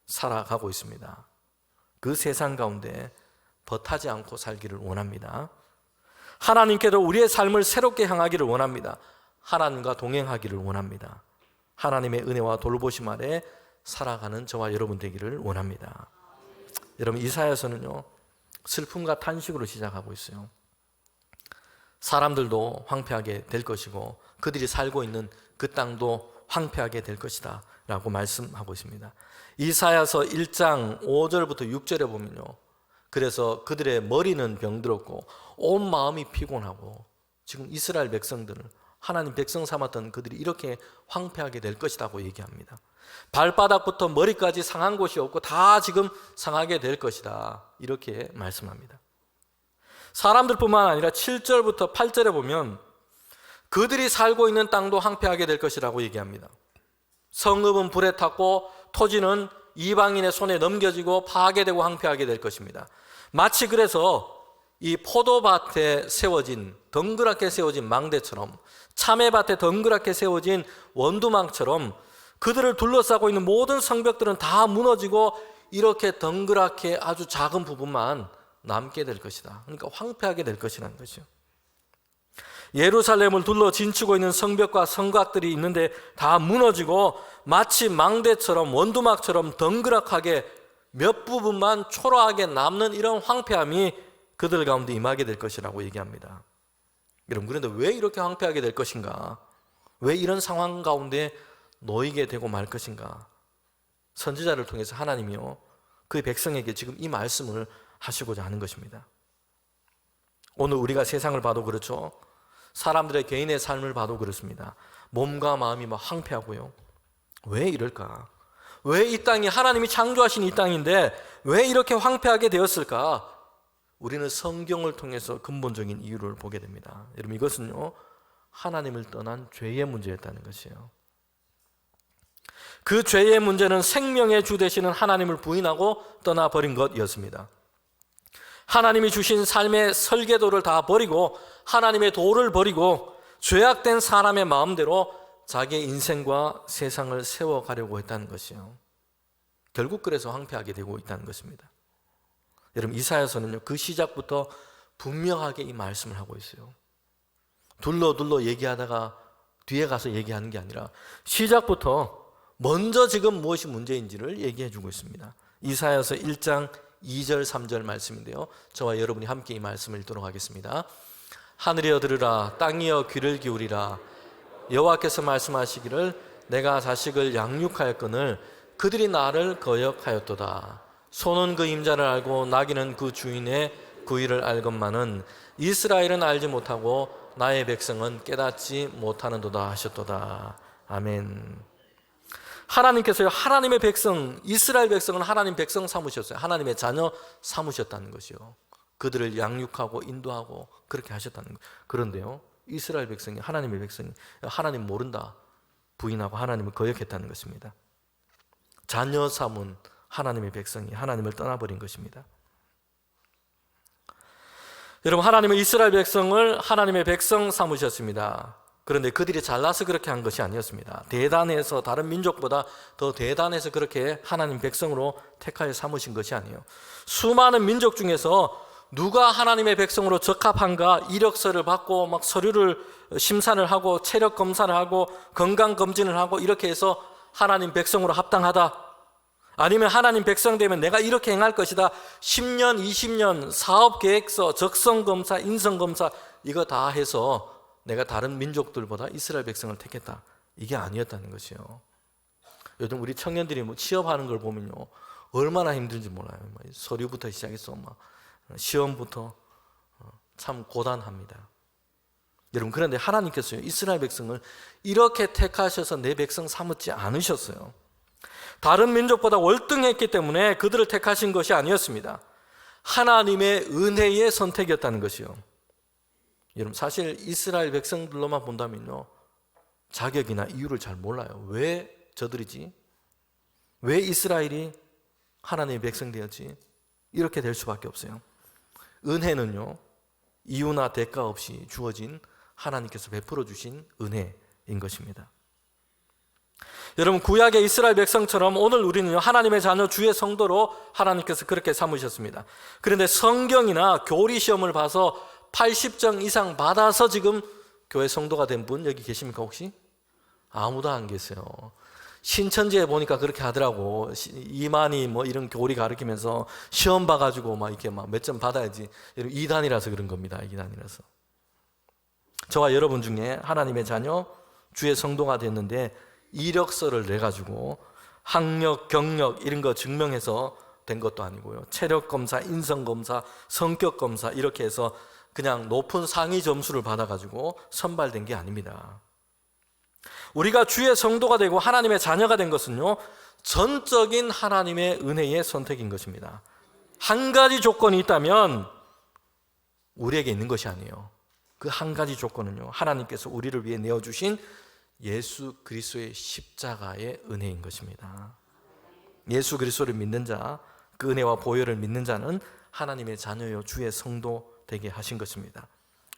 살아가고 있습니다. 그 세상 가운데 벗하지 않고 살기를 원합니다. 하나님께도 우리의 삶을 새롭게 향하기를 원합니다. 하나님과 동행하기를 원합니다. 하나님의 은혜와 돌보심 아래 살아가는 저와 여러분 되기를 원합니다. 여러분, 이사야서는요, 슬픔과 탄식으로 시작하고 있어요. 사람들도 황폐하게 될 것이고 그들이 살고 있는 그 땅도 황폐하게 될 것이다 라고 말씀하고 있습니다. 이사야서 1장 5절부터 6절에 보면요, 그래서 그들의 머리는 병들었고 온 마음이 피곤하고, 지금 이스라엘 백성들을 하나님 백성 삼았던 그들이 이렇게 황폐하게 될 것이라고 얘기합니다. 발바닥부터 머리까지 상한 곳이 없고 다 지금 상하게 될 것이다, 이렇게 말씀합니다. 사람들뿐만 아니라 7절부터 8절에 보면 그들이 살고 있는 땅도 황폐하게 될 것이라고 얘기합니다. 성읍은 불에 탔고 토지는 이방인의 손에 넘겨지고 파괴되고 황폐하게 될 것입니다. 마치 그래서 이 포도밭에 세워진, 덩그랗게 세워진 망대처럼, 참외밭에 덩그랗게 세워진 원두막처럼 그들을 둘러싸고 있는 모든 성벽들은 다 무너지고 이렇게 덩그랗게 아주 작은 부분만 남게 될 것이다. 그러니까 황폐하게 될 것이라는 거죠. 예루살렘을 둘러 진치고 있는 성벽과 성곽들이 있는데 다 무너지고 마치 망대처럼 원두막처럼 덩그랗게 몇 부분만 초라하게 남는 이런 황폐함이 그들 가운데 임하게 될 것이라고 얘기합니다. 여러분, 그런데 왜 이렇게 황폐하게 될 것인가? 왜 이런 상황 가운데 놓이게 되고 말 것인가? 선지자를 통해서 하나님이요, 그 백성에게 지금 이 말씀을 하시고자 하는 것입니다. 오늘 우리가 세상을 봐도 그렇죠. 사람들의 개인의 삶을 봐도 그렇습니다. 몸과 마음이 막 황폐하고요. 왜 이럴까? 왜 이 땅이 하나님이 창조하신 이 땅인데 왜 이렇게 황폐하게 되었을까? 우리는 성경을 통해서 근본적인 이유를 보게 됩니다. 여러분, 이것은요, 하나님을 떠난 죄의 문제였다는 것이에요. 그 죄의 문제는 생명의 주 되시는 하나님을 부인하고 떠나버린 것이었습니다. 하나님이 주신 삶의 설계도를 다 버리고 하나님의 도를 버리고 죄악된 사람의 마음대로 자기의 인생과 세상을 세워가려고 했다는 것이요, 결국 그래서 황폐하게 되고 있다는 것입니다. 여러분, 이사야서는요, 그 시작부터 분명하게 이 말씀을 하고 있어요. 둘러 얘기하다가 뒤에 가서 얘기하는 게 아니라 시작부터 먼저 지금 무엇이 문제인지를 얘기해 주고 있습니다. 이사야서 1장 2절 3절 말씀인데요, 저와 여러분이 함께 이 말씀을 읽도록 하겠습니다. 하늘이여 들으라, 땅이여 귀를 기울이라. 여호와께서 말씀하시기를 내가 자식을 양육하였거늘 그들이 나를 거역하였도다. 소는 그 임자를 알고 나귀는 그 주인의 구의를 알건만은 이스라엘은 알지 못하고 나의 백성은 깨닫지 못하는도다 하셨도다. 아멘. 하나님께서요, 하나님의 백성, 이스라엘 백성은 하나님 백성 삼으셨어요. 하나님의 자녀 삼으셨다는 것이요, 그들을 양육하고 인도하고 그렇게 하셨다는 것. 그런데요, 이스라엘 백성이, 하나님의 백성이 하나님 모른다 부인하고 하나님을 거역했다는 것입니다. 자녀 삼은 하나님의 백성이 하나님을 떠나버린 것입니다. 여러분, 하나님은 이스라엘 백성을 하나님의 백성 삼으셨습니다. 그런데 그들이 잘나서 그렇게 한 것이 아니었습니다. 대단해서, 다른 민족보다 더 대단해서 그렇게 하나님 백성으로 택하여 삼으신 것이 아니에요. 수많은 민족 중에서 누가 하나님의 백성으로 적합한가 이력서를 받고 막 서류를 심사를 하고 체력 검사를 하고 건강 검진을 하고 이렇게 해서 하나님 백성으로 합당하다, 아니면 하나님 백성 되면 내가 이렇게 행할 것이다, 10년, 20년 사업계획서, 적성검사, 인성검사 이거 다 해서 내가 다른 민족들보다 이스라엘 백성을 택했다, 이게 아니었다는 것이요. 요즘 우리 청년들이 뭐 취업하는 걸 보면요, 얼마나 힘든지 몰라요. 서류부터 시작해서 막 시험부터 참 고단합니다. 여러분, 그런데 하나님께서요, 이스라엘 백성을 이렇게 택하셔서 내 백성 삼지 않으셨어요. 다른 민족보다 월등했기 때문에 그들을 택하신 것이 아니었습니다. 하나님의 은혜의 선택이었다는 것이요. 여러분, 사실 이스라엘 백성들로만 본다면요, 자격이나 이유를 잘 몰라요. 왜 저들이지? 왜 이스라엘이 하나님의 백성 되었지? 이렇게 될 수밖에 없어요. 은혜는요, 이유나 대가 없이 주어진 하나님께서 베풀어 주신 은혜인 것입니다. 여러분, 구약의 이스라엘 백성처럼 오늘 우리는요, 하나님의 자녀 주의 성도로 하나님께서 그렇게 삼으셨습니다. 그런데 성경이나 교리 시험을 봐서 80점 이상 받아서 지금 교회 성도가 된 분 여기 계십니까 혹시? 아무도 안 계세요. 신천지에 보니까 그렇게 하더라고. 이만희 뭐 이런 교리 가르치면서 시험 봐가지고 막 이렇게 막 몇 점 받아야지. 이단이라서 그런 겁니다. 이단이라서. 저와 여러분 중에 하나님의 자녀 주의 성도가 됐는데 이력서를 내가지고 학력, 경력 이런 거 증명해서 된 것도 아니고요. 체력검사, 인성검사, 성격검사 이렇게 해서 그냥 높은 상위 점수를 받아가지고 선발된 게 아닙니다. 우리가 주의 성도가 되고 하나님의 자녀가 된 것은요, 전적인 하나님의 은혜의 선택인 것입니다. 한 가지 조건이 있다면 우리에게 있는 것이 아니에요. 그 한 가지 조건은요, 하나님께서 우리를 위해 내어주신 예수 그리스도의 십자가의 은혜인 것입니다. 예수 그리스도를 믿는 자, 그 은혜와 보혈을 믿는 자는 하나님의 자녀요 주의 성도 되게 하신 것입니다.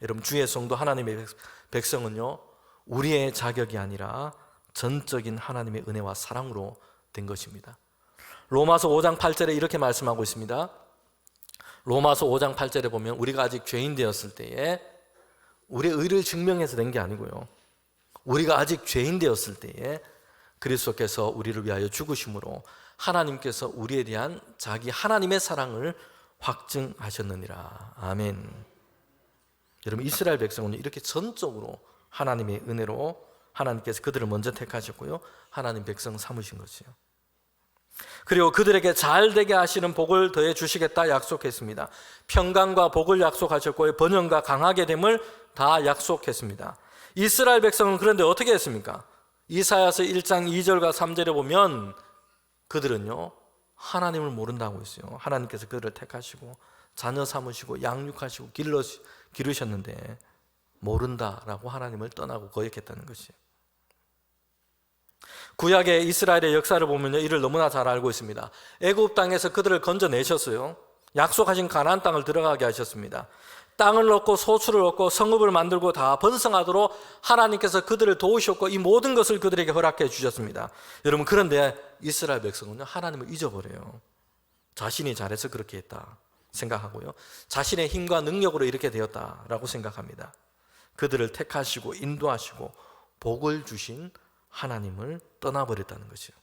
여러분, 주의 성도 하나님의 백성은요, 우리의 자격이 아니라 전적인 하나님의 은혜와 사랑으로 된 것입니다. 로마서 5장 8절에 이렇게 말씀하고 있습니다. 로마서 5장 8절에 보면 우리가 아직 죄인 되었을 때에 우리의 의를 증명해서 된 게 아니고요, 우리가 아직 죄인 되었을 때에 그리스도께서 우리를 위하여 죽으심으로 하나님께서 우리에 대한 자기 하나님의 사랑을 확증하셨느니라. 아멘. 여러분, 이스라엘 백성은 이렇게 전적으로 하나님의 은혜로 하나님께서 그들을 먼저 택하셨고요, 하나님 백성 삼으신 것이요. 그리고 그들에게 잘 되게 하시는 복을 더해 주시겠다 약속했습니다. 평강과 복을 약속하셨고 번영과 강하게 됨을 다 약속했습니다. 이스라엘 백성은 그런데 어떻게 했습니까? 이사야서 1장 2절과 3절에 보면 그들은요, 하나님을 모른다고 했어요. 하나님께서 그들을 택하시고 자녀 삼으시고 양육하시고 기르셨는데 모른다라고 하나님을 떠나고 거역했다는 것이에요. 구약의 이스라엘의 역사를 보면요, 이를 너무나 잘 알고 있습니다. 애굽 땅에서 그들을 건져내셨어요. 약속하신 가나안 땅을 들어가게 하셨습니다. 땅을 얻고 소출을 얻고 성읍을 만들고 다 번성하도록 하나님께서 그들을 도우셨고 이 모든 것을 그들에게 허락해 주셨습니다. 여러분, 그런데 이스라엘 백성은요, 하나님을 잊어버려요. 자신이 잘해서 그렇게 했다 생각하고요, 자신의 힘과 능력으로 이렇게 되었다라고 생각합니다. 그들을 택하시고 인도하시고 복을 주신 하나님을 떠나버렸다는 것이요.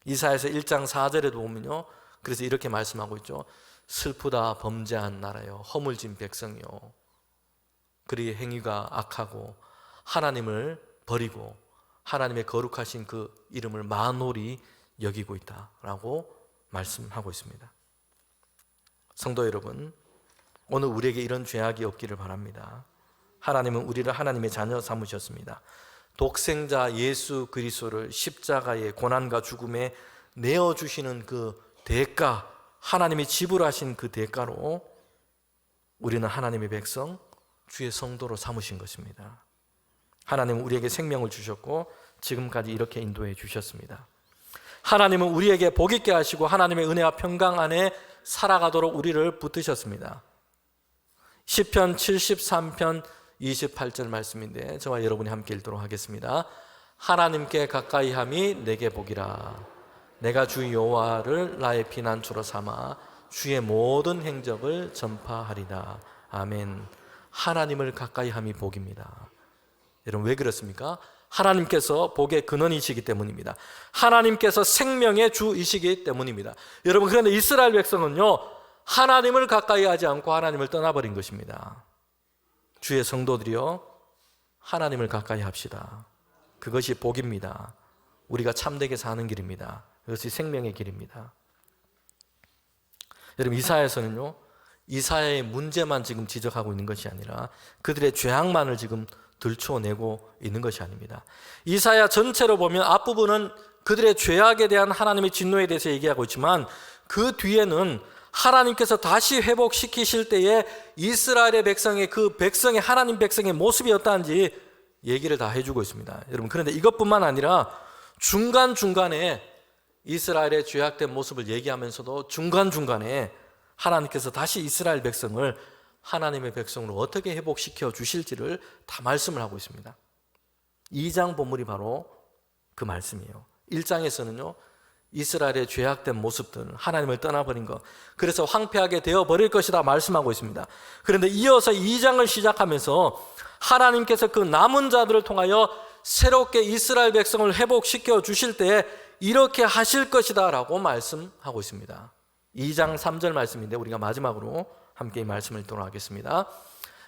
이사야서 1장 4절에도 보면요, 그래서 이렇게 말씀하고 있죠. 슬프다 범죄한 나라요, 허물진 백성이요, 그리의 행위가 악하고 하나님을 버리고 하나님의 거룩하신 그 이름을 만홀히 여기고 있다라고 말씀하고 있습니다. 성도 여러분, 오늘 우리에게 이런 죄악이 없기를 바랍니다. 하나님은 우리를 하나님의 자녀 삼으셨습니다. 독생자 예수 그리스도를 십자가의 고난과 죽음에 내어주시는 그 대가, 하나님이 지불하신 그 대가로 우리는 하나님의 백성, 주의 성도로 삼으신 것입니다. 하나님은 우리에게 생명을 주셨고 지금까지 이렇게 인도해 주셨습니다. 하나님은 우리에게 복 있게 하시고 하나님의 은혜와 평강 안에 살아가도록 우리를 붙드셨습니다. 시편 73편 28절 말씀인데 저와 여러분이 함께 읽도록 하겠습니다. 하나님께 가까이 함이 내게 복이라. 내가 주 여호와를 나의 피난처로 삼아 주의 모든 행적을 전파하리다. 아멘. 하나님을 가까이 함이 복입니다. 여러분, 왜 그렇습니까? 하나님께서 복의 근원이시기 때문입니다. 하나님께서 생명의 주이시기 때문입니다. 여러분, 그런데 이스라엘 백성은요, 하나님을 가까이 하지 않고 하나님을 떠나버린 것입니다. 주의 성도들이요, 하나님을 가까이 합시다. 그것이 복입니다. 우리가 참되게 사는 길입니다. 그것이 생명의 길입니다. 여러분, 이사야서는요, 이사야의 문제만 지금 지적하고 있는 것이 아니라 그들의 죄악만을 지금 들춰내고 있는 것이 아닙니다. 이사야 전체로 보면 앞부분은 그들의 죄악에 대한 하나님의 진노에 대해서 얘기하고 있지만 그 뒤에는 하나님께서 다시 회복시키실 때에 이스라엘의 백성의 그 백성의 하나님 백성의 모습이 어떠한지 얘기를 다 해주고 있습니다. 여러분, 그런데 이것뿐만 아니라 중간중간에 이스라엘의 죄악된 모습을 얘기하면서도 중간중간에 하나님께서 다시 이스라엘 백성을 하나님의 백성으로 어떻게 회복시켜 주실지를 다 말씀을 하고 있습니다. 2장 본문이 바로 그 말씀이에요. 1장에서는요, 이스라엘의 죄악된 모습들, 하나님을 떠나버린 것, 그래서 황폐하게 되어버릴 것이다 말씀하고 있습니다. 그런데 이어서 2장을 시작하면서 하나님께서 그 남은 자들을 통하여 새롭게 이스라엘 백성을 회복시켜 주실 때 이렇게 하실 것이다 라고 말씀하고 있습니다. 2장 3절 말씀인데 우리가 마지막으로 함께 이 말씀을 읽도록 하겠습니다.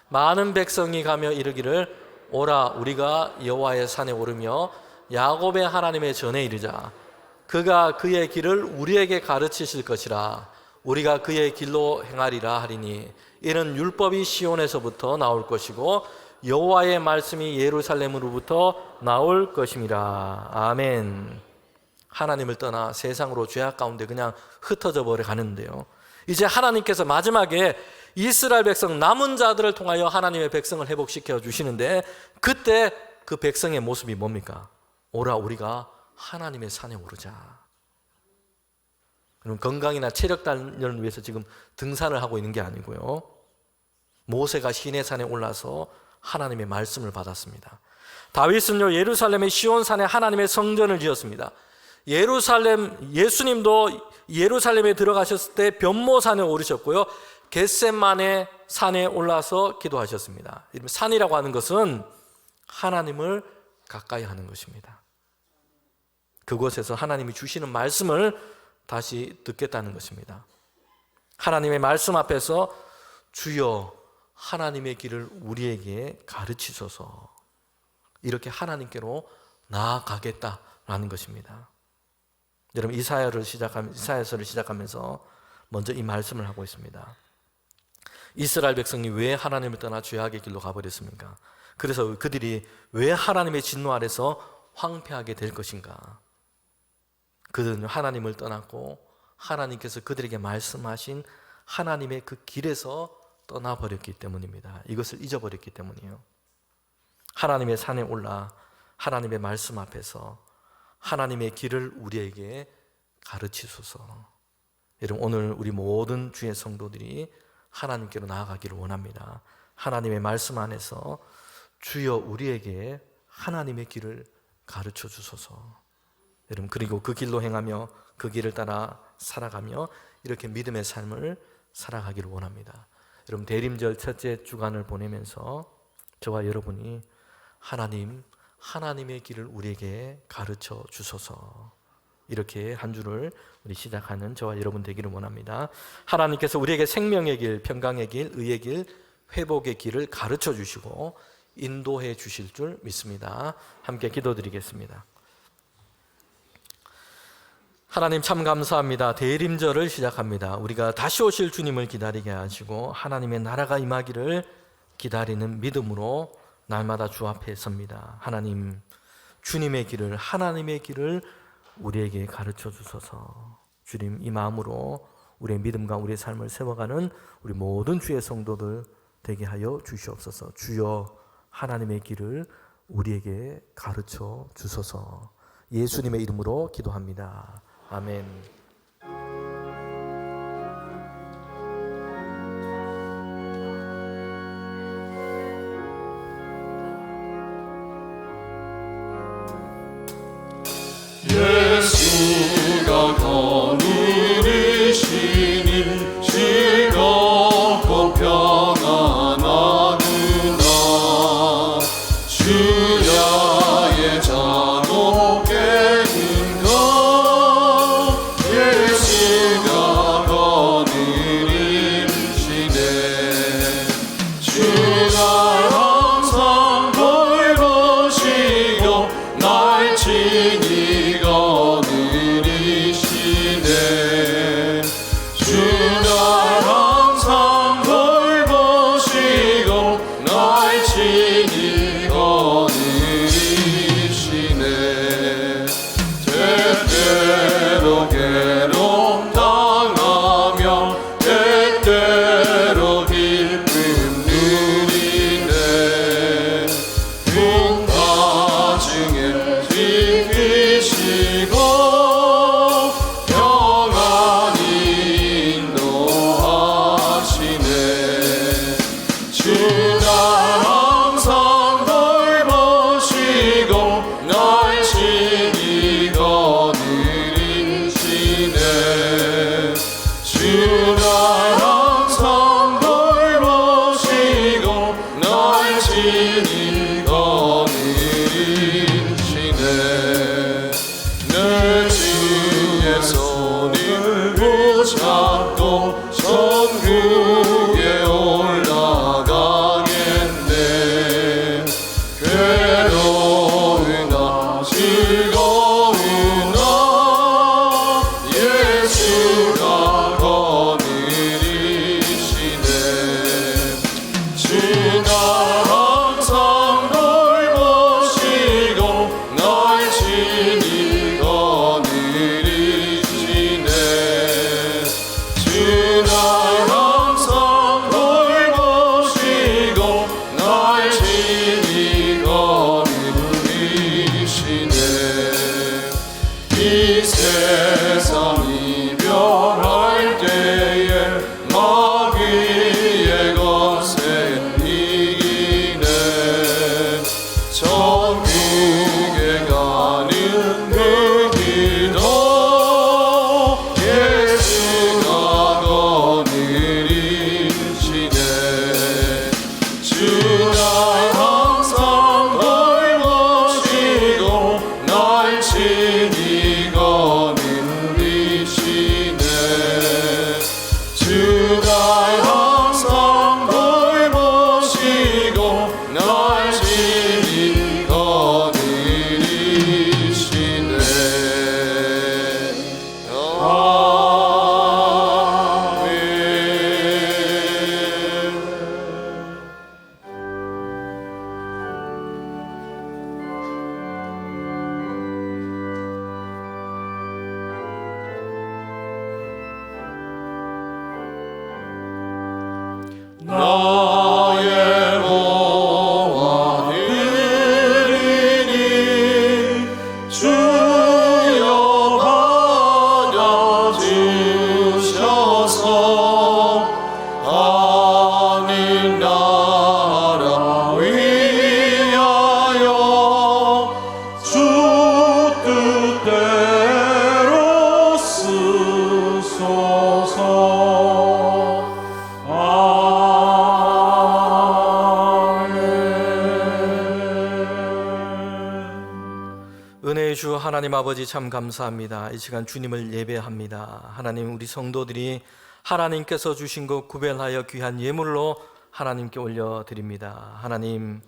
많은 백성이 가며 이르기를 오라 우리가 여호와의 산에 오르며 야곱의 하나님의 전에 이르자. 그가 그의 길을 우리에게 가르치실 것이라. 우리가 그의 길로 행하리라 하리니 이는 율법이 시온에서부터 나올 것이고 여호와의 말씀이 예루살렘으로부터 나올 것임이라. 아멘. 하나님을 떠나 세상으로 죄악 가운데 그냥 흩어져 버려 가는데요, 이제 하나님께서 마지막에 이스라엘 백성 남은 자들을 통하여 하나님의 백성을 회복시켜 주시는데 그때 그 백성의 모습이 뭡니까? 오라 우리가 하나님의 산에 오르자. 그럼 건강이나 체력 단련을 위해서 지금 등산을 하고 있는 게 아니고요, 모세가 시내산에 올라서 하나님의 말씀을 받았습니다. 다윗은요 예루살렘의 시온산에 하나님의 성전을 지었습니다. 예수님도 예루살렘에 들어가셨을 때 변모산에 오르셨고요, 겟셋만의 산에 올라서 기도하셨습니다. 산이라고 하는 것은 하나님을 가까이 하는 것입니다. 그곳에서 하나님이 주시는 말씀을 다시 듣겠다는 것입니다. 하나님의 말씀 앞에서 주여 하나님의 길을 우리에게 가르치소서, 이렇게 하나님께로 나아가겠다라는 것입니다. 여러분, 이사야서를 시작하면서 먼저 이 말씀을 하고 있습니다. 이스라엘 백성이 왜 하나님을 떠나 죄악의 길로 가버렸습니까? 그래서 그들이 왜 하나님의 진노 아래서 황폐하게 될 것인가? 그들은 하나님을 떠났고 하나님께서 그들에게 말씀하신 하나님의 그 길에서 떠나버렸기 때문입니다. 이것을 잊어버렸기 때문이에요. 하나님의 산에 올라 하나님의 말씀 앞에서 하나님의 길을 우리에게 가르치소서. 여러분, 오늘 우리 모든 주의 성도들이 하나님께로 나아가기를 원합니다. 하나님의 말씀 안에서 주여 우리에게 하나님의 길을 가르쳐 주소서. 여러분, 그리고 그 길로 행하며 그 길을 따라 살아가며 이렇게 믿음의 삶을 살아가기를 원합니다. 여러분, 대림절 첫째 주간을 보내면서 저와 여러분이 하나님의 길을 우리에게 가르쳐 주소서, 이렇게 한 주를 우리 시작하는 저와 여러분 되기를 원합니다. 하나님께서 우리에게 생명의 길, 평강의 길, 의의 길, 회복의 길을 가르쳐 주시고 인도해 주실 줄 믿습니다. 함께 기도드리겠습니다. 하나님 참 감사합니다. 대림절을 시작합니다. 우리가 다시 오실 주님을 기다리게 하시고 하나님의 나라가 임하기를 기다리는 믿음으로 날마다 주 앞에 섭니다. 하나님, 주님의 길을, 하나님의 길을 우리에게 가르쳐 주소서. 주님, 이 마음으로 우리의 믿음과 우리의 삶을 세워가는 우리 모든 주의 성도들 되게 하여 주시옵소서. 주여 하나님의 길을 우리에게 가르쳐 주소서. 예수님의 이름으로 기도합니다. 아멘. 예수가 거느리시니 즐겁고 평안하구나. 주야의 잠옷 깨는 것 세상 이별할 때에 마귀의 것에 이기네 천국에 가는 그 길도 예수가 거느리시네 주가 항상 돌보시고 날 친히 거느리시네 주가 항상 돌보시고 날 친히 거느리시네 아멘. 나의 모아 드리니 주여 받아주셔서 하늘 나라 위하여 주 뜻대로 쓰소서. 은혜의 주 하나님 아버지 참 감사합니다. 이 시간 주님을 예배합니다. 하나님 우리 성도들이 하나님께서 주신 것 구별하여 귀한 예물로 하나님께 올려드립니다. 하나님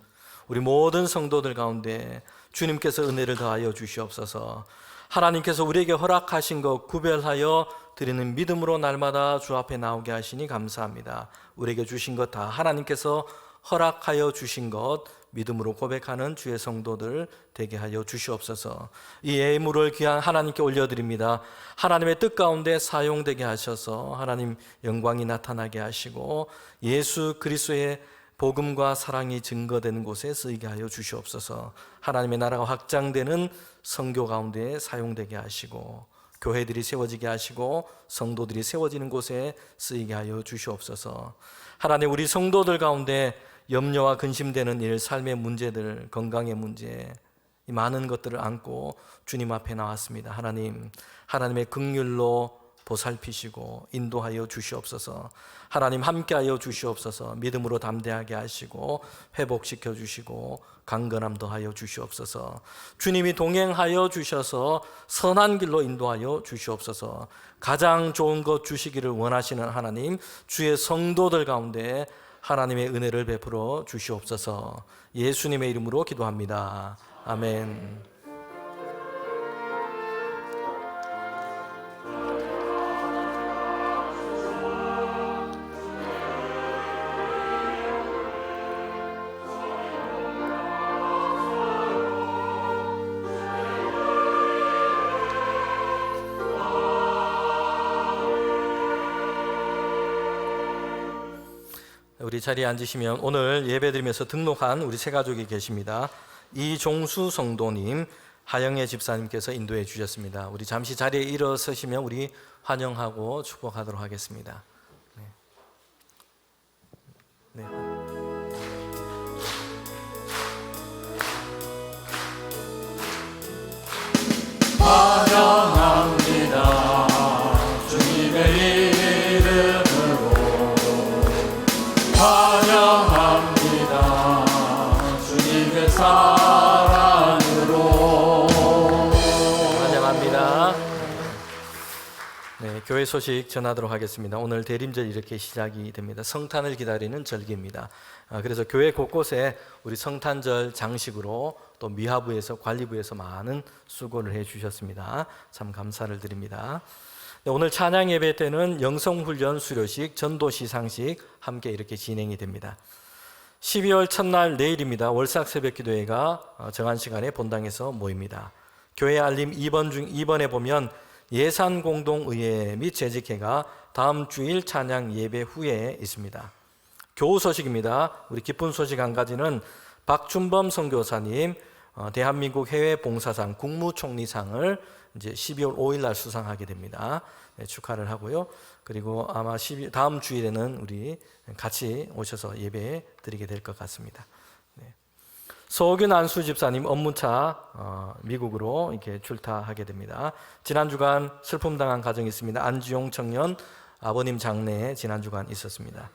우리 모든 성도들 가운데 주님께서 은혜를 더하여 주시옵소서. 하나님께서 우리에게 허락하신 것 구별하여 드리는 믿음으로 날마다 주 앞에 나오게 하시니 감사합니다. 우리에게 주신 것 다 하나님께서 허락하여 주신 것 믿음으로 고백하는 주의 성도들 되게 하여 주시옵소서. 이 예물을 귀한 하나님께 올려드립니다. 하나님의 뜻 가운데 사용되게 하셔서 하나님 영광이 나타나게 하시고 예수 그리스도의 복음과 사랑이 증거되는 곳에 쓰이게 하여 주시옵소서. 하나님의 나라가 확장되는 선교 가운데 사용되게 하시고 교회들이 세워지게 하시고 성도들이 세워지는 곳에 쓰이게 하여 주시옵소서. 하나님 우리 성도들 가운데 염려와 근심되는 일, 삶의 문제들, 건강의 문제, 이 많은 것들을 안고 주님 앞에 나왔습니다. 하나님, 하나님의 긍휼로 보살피시고 인도하여 주시옵소서. 하나님 함께하여 주시옵소서. 믿음으로 담대하게 하시고 회복시켜 주시고 강건함 더하여 주시옵소서. 주님이 동행하여 주셔서 선한 길로 인도하여 주시옵소서. 가장 좋은 것 주시기를 원하시는 하나님, 주의 성도들 가운데 하나님의 은혜를 베풀어 주시옵소서. 예수님의 이름으로 기도합니다. 아멘. 우리 자리에 앉으시면 오늘 예배드리면서 등록한 우리 세 가족이 계십니다. 이종수 성도님, 하영애 집사님께서 인도해 주셨습니다. 우리 잠시 자리에 일어서시면 우리 환영하고 축복하도록 하겠습니다. 네. 환영합니다. 주님의 이름으로 환영합니다. 주님의 사랑으로 환영합니다. 네, 교회 소식 전하도록 하겠습니다. 오늘 대림절 이렇게 시작이 됩니다. 성탄을 기다리는 절기입니다. 그래서 교회 곳곳에 우리 성탄절 장식으로 또 미화부에서 관리부에서 많은 수고를 해주셨습니다. 참 감사를 드립니다. 네, 오늘 찬양 예배 때는 영성훈련 수료식, 전도시상식 함께 이렇게 진행이 됩니다. 12월 첫날 내일입니다. 월삭 새벽기도회가 정한 시간에 본당에서 모입니다. 교회 알림 2번 중 2번에 보면 예산공동의회 및 재직회가 다음 주일 찬양 예배 후에 있습니다. 교우 소식입니다. 우리 기쁜 소식 한 가지는 박준범 선교사님 대한민국 해외 봉사상 국무총리상을 이제 12월 5일 날 수상하게 됩니다. 네, 축하를 하고요. 그리고 아마 다음 주일에는 우리 같이 오셔서 예배 드리게 될 것 같습니다. 네. 서옥윤 안수 집사님 업무차 미국으로 이렇게 출타하게 됩니다. 지난 주간 슬픔 당한 가정이 있습니다. 안지용 청년 아버님 장례에 지난 주간 있었습니다.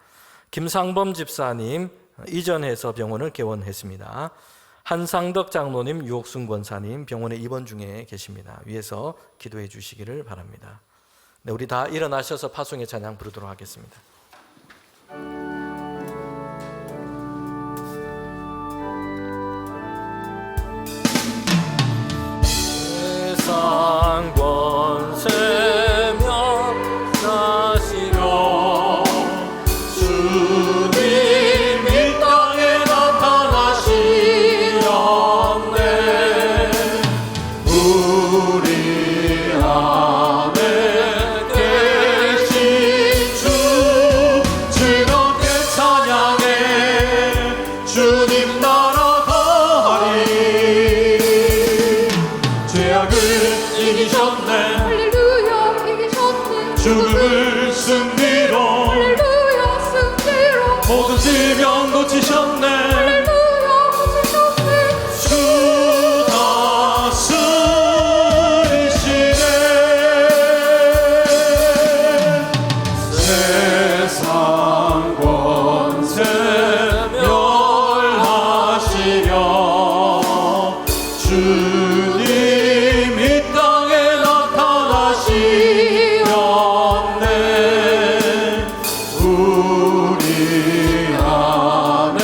김상범 집사님 이전해서 병원을 개원했습니다. 한상덕 장로님, 유옥순 권사님 병원에 입원 중에 계십니다. 위에서 기도해 주시기를 바랍니다. 네, 우리 다 일어나셔서 파송의 찬양 부르도록 하겠습니다. 세상 권세며 나시려 주님 이 땅에 나타나시었네. 우리 안에 계신 주 즐겁게 찬양해. 주님 나라 거하리. 죄악을 이기셨네. 할렐루야 이기셨네. 죽음을 승리로. 할렐루야 승리로. 모든 질병 고치셨네. 할렐루야 고치셨네. 주 다스리시네. 세상 권세 멸하시며 주님 이 땅에 나타나시었네. 우리 안에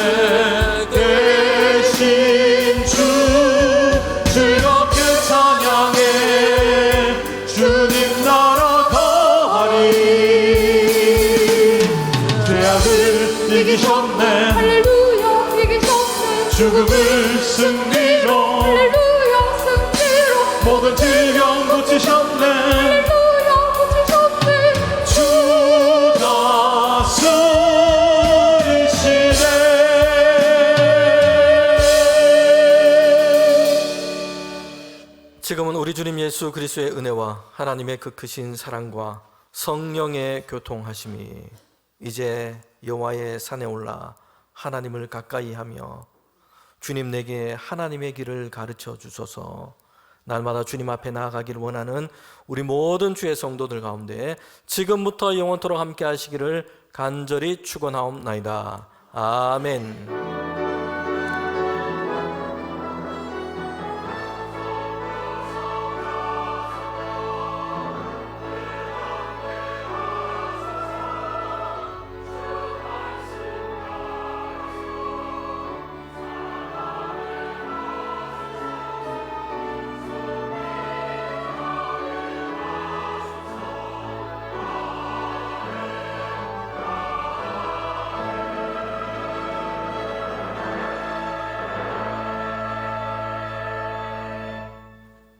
계신 주 즐겁게 찬양해. 주님 나라 거하리. 죄악을 이기셨네. 할렐루야 이기셨네. 죽음을 승리로. 할렐루야 승리로. 모든 질병 고치셨네. 할렐루야 고치셨네. 주 다스리시네. 지금은 우리 주님 예수 그리스도의 은혜와 하나님의 그 크신 사랑과 성령의 교통하심이 이제 여호와의 산에 올라 하나님을 가까이하며 주님 내게 하나님의 길을 가르쳐 주소서. 날마다 주님 앞에 나아가기를 원하는 우리 모든 주의 성도들 가운데 지금부터 영원토록 함께 하시기를 간절히 축원하옵나이다. 아멘.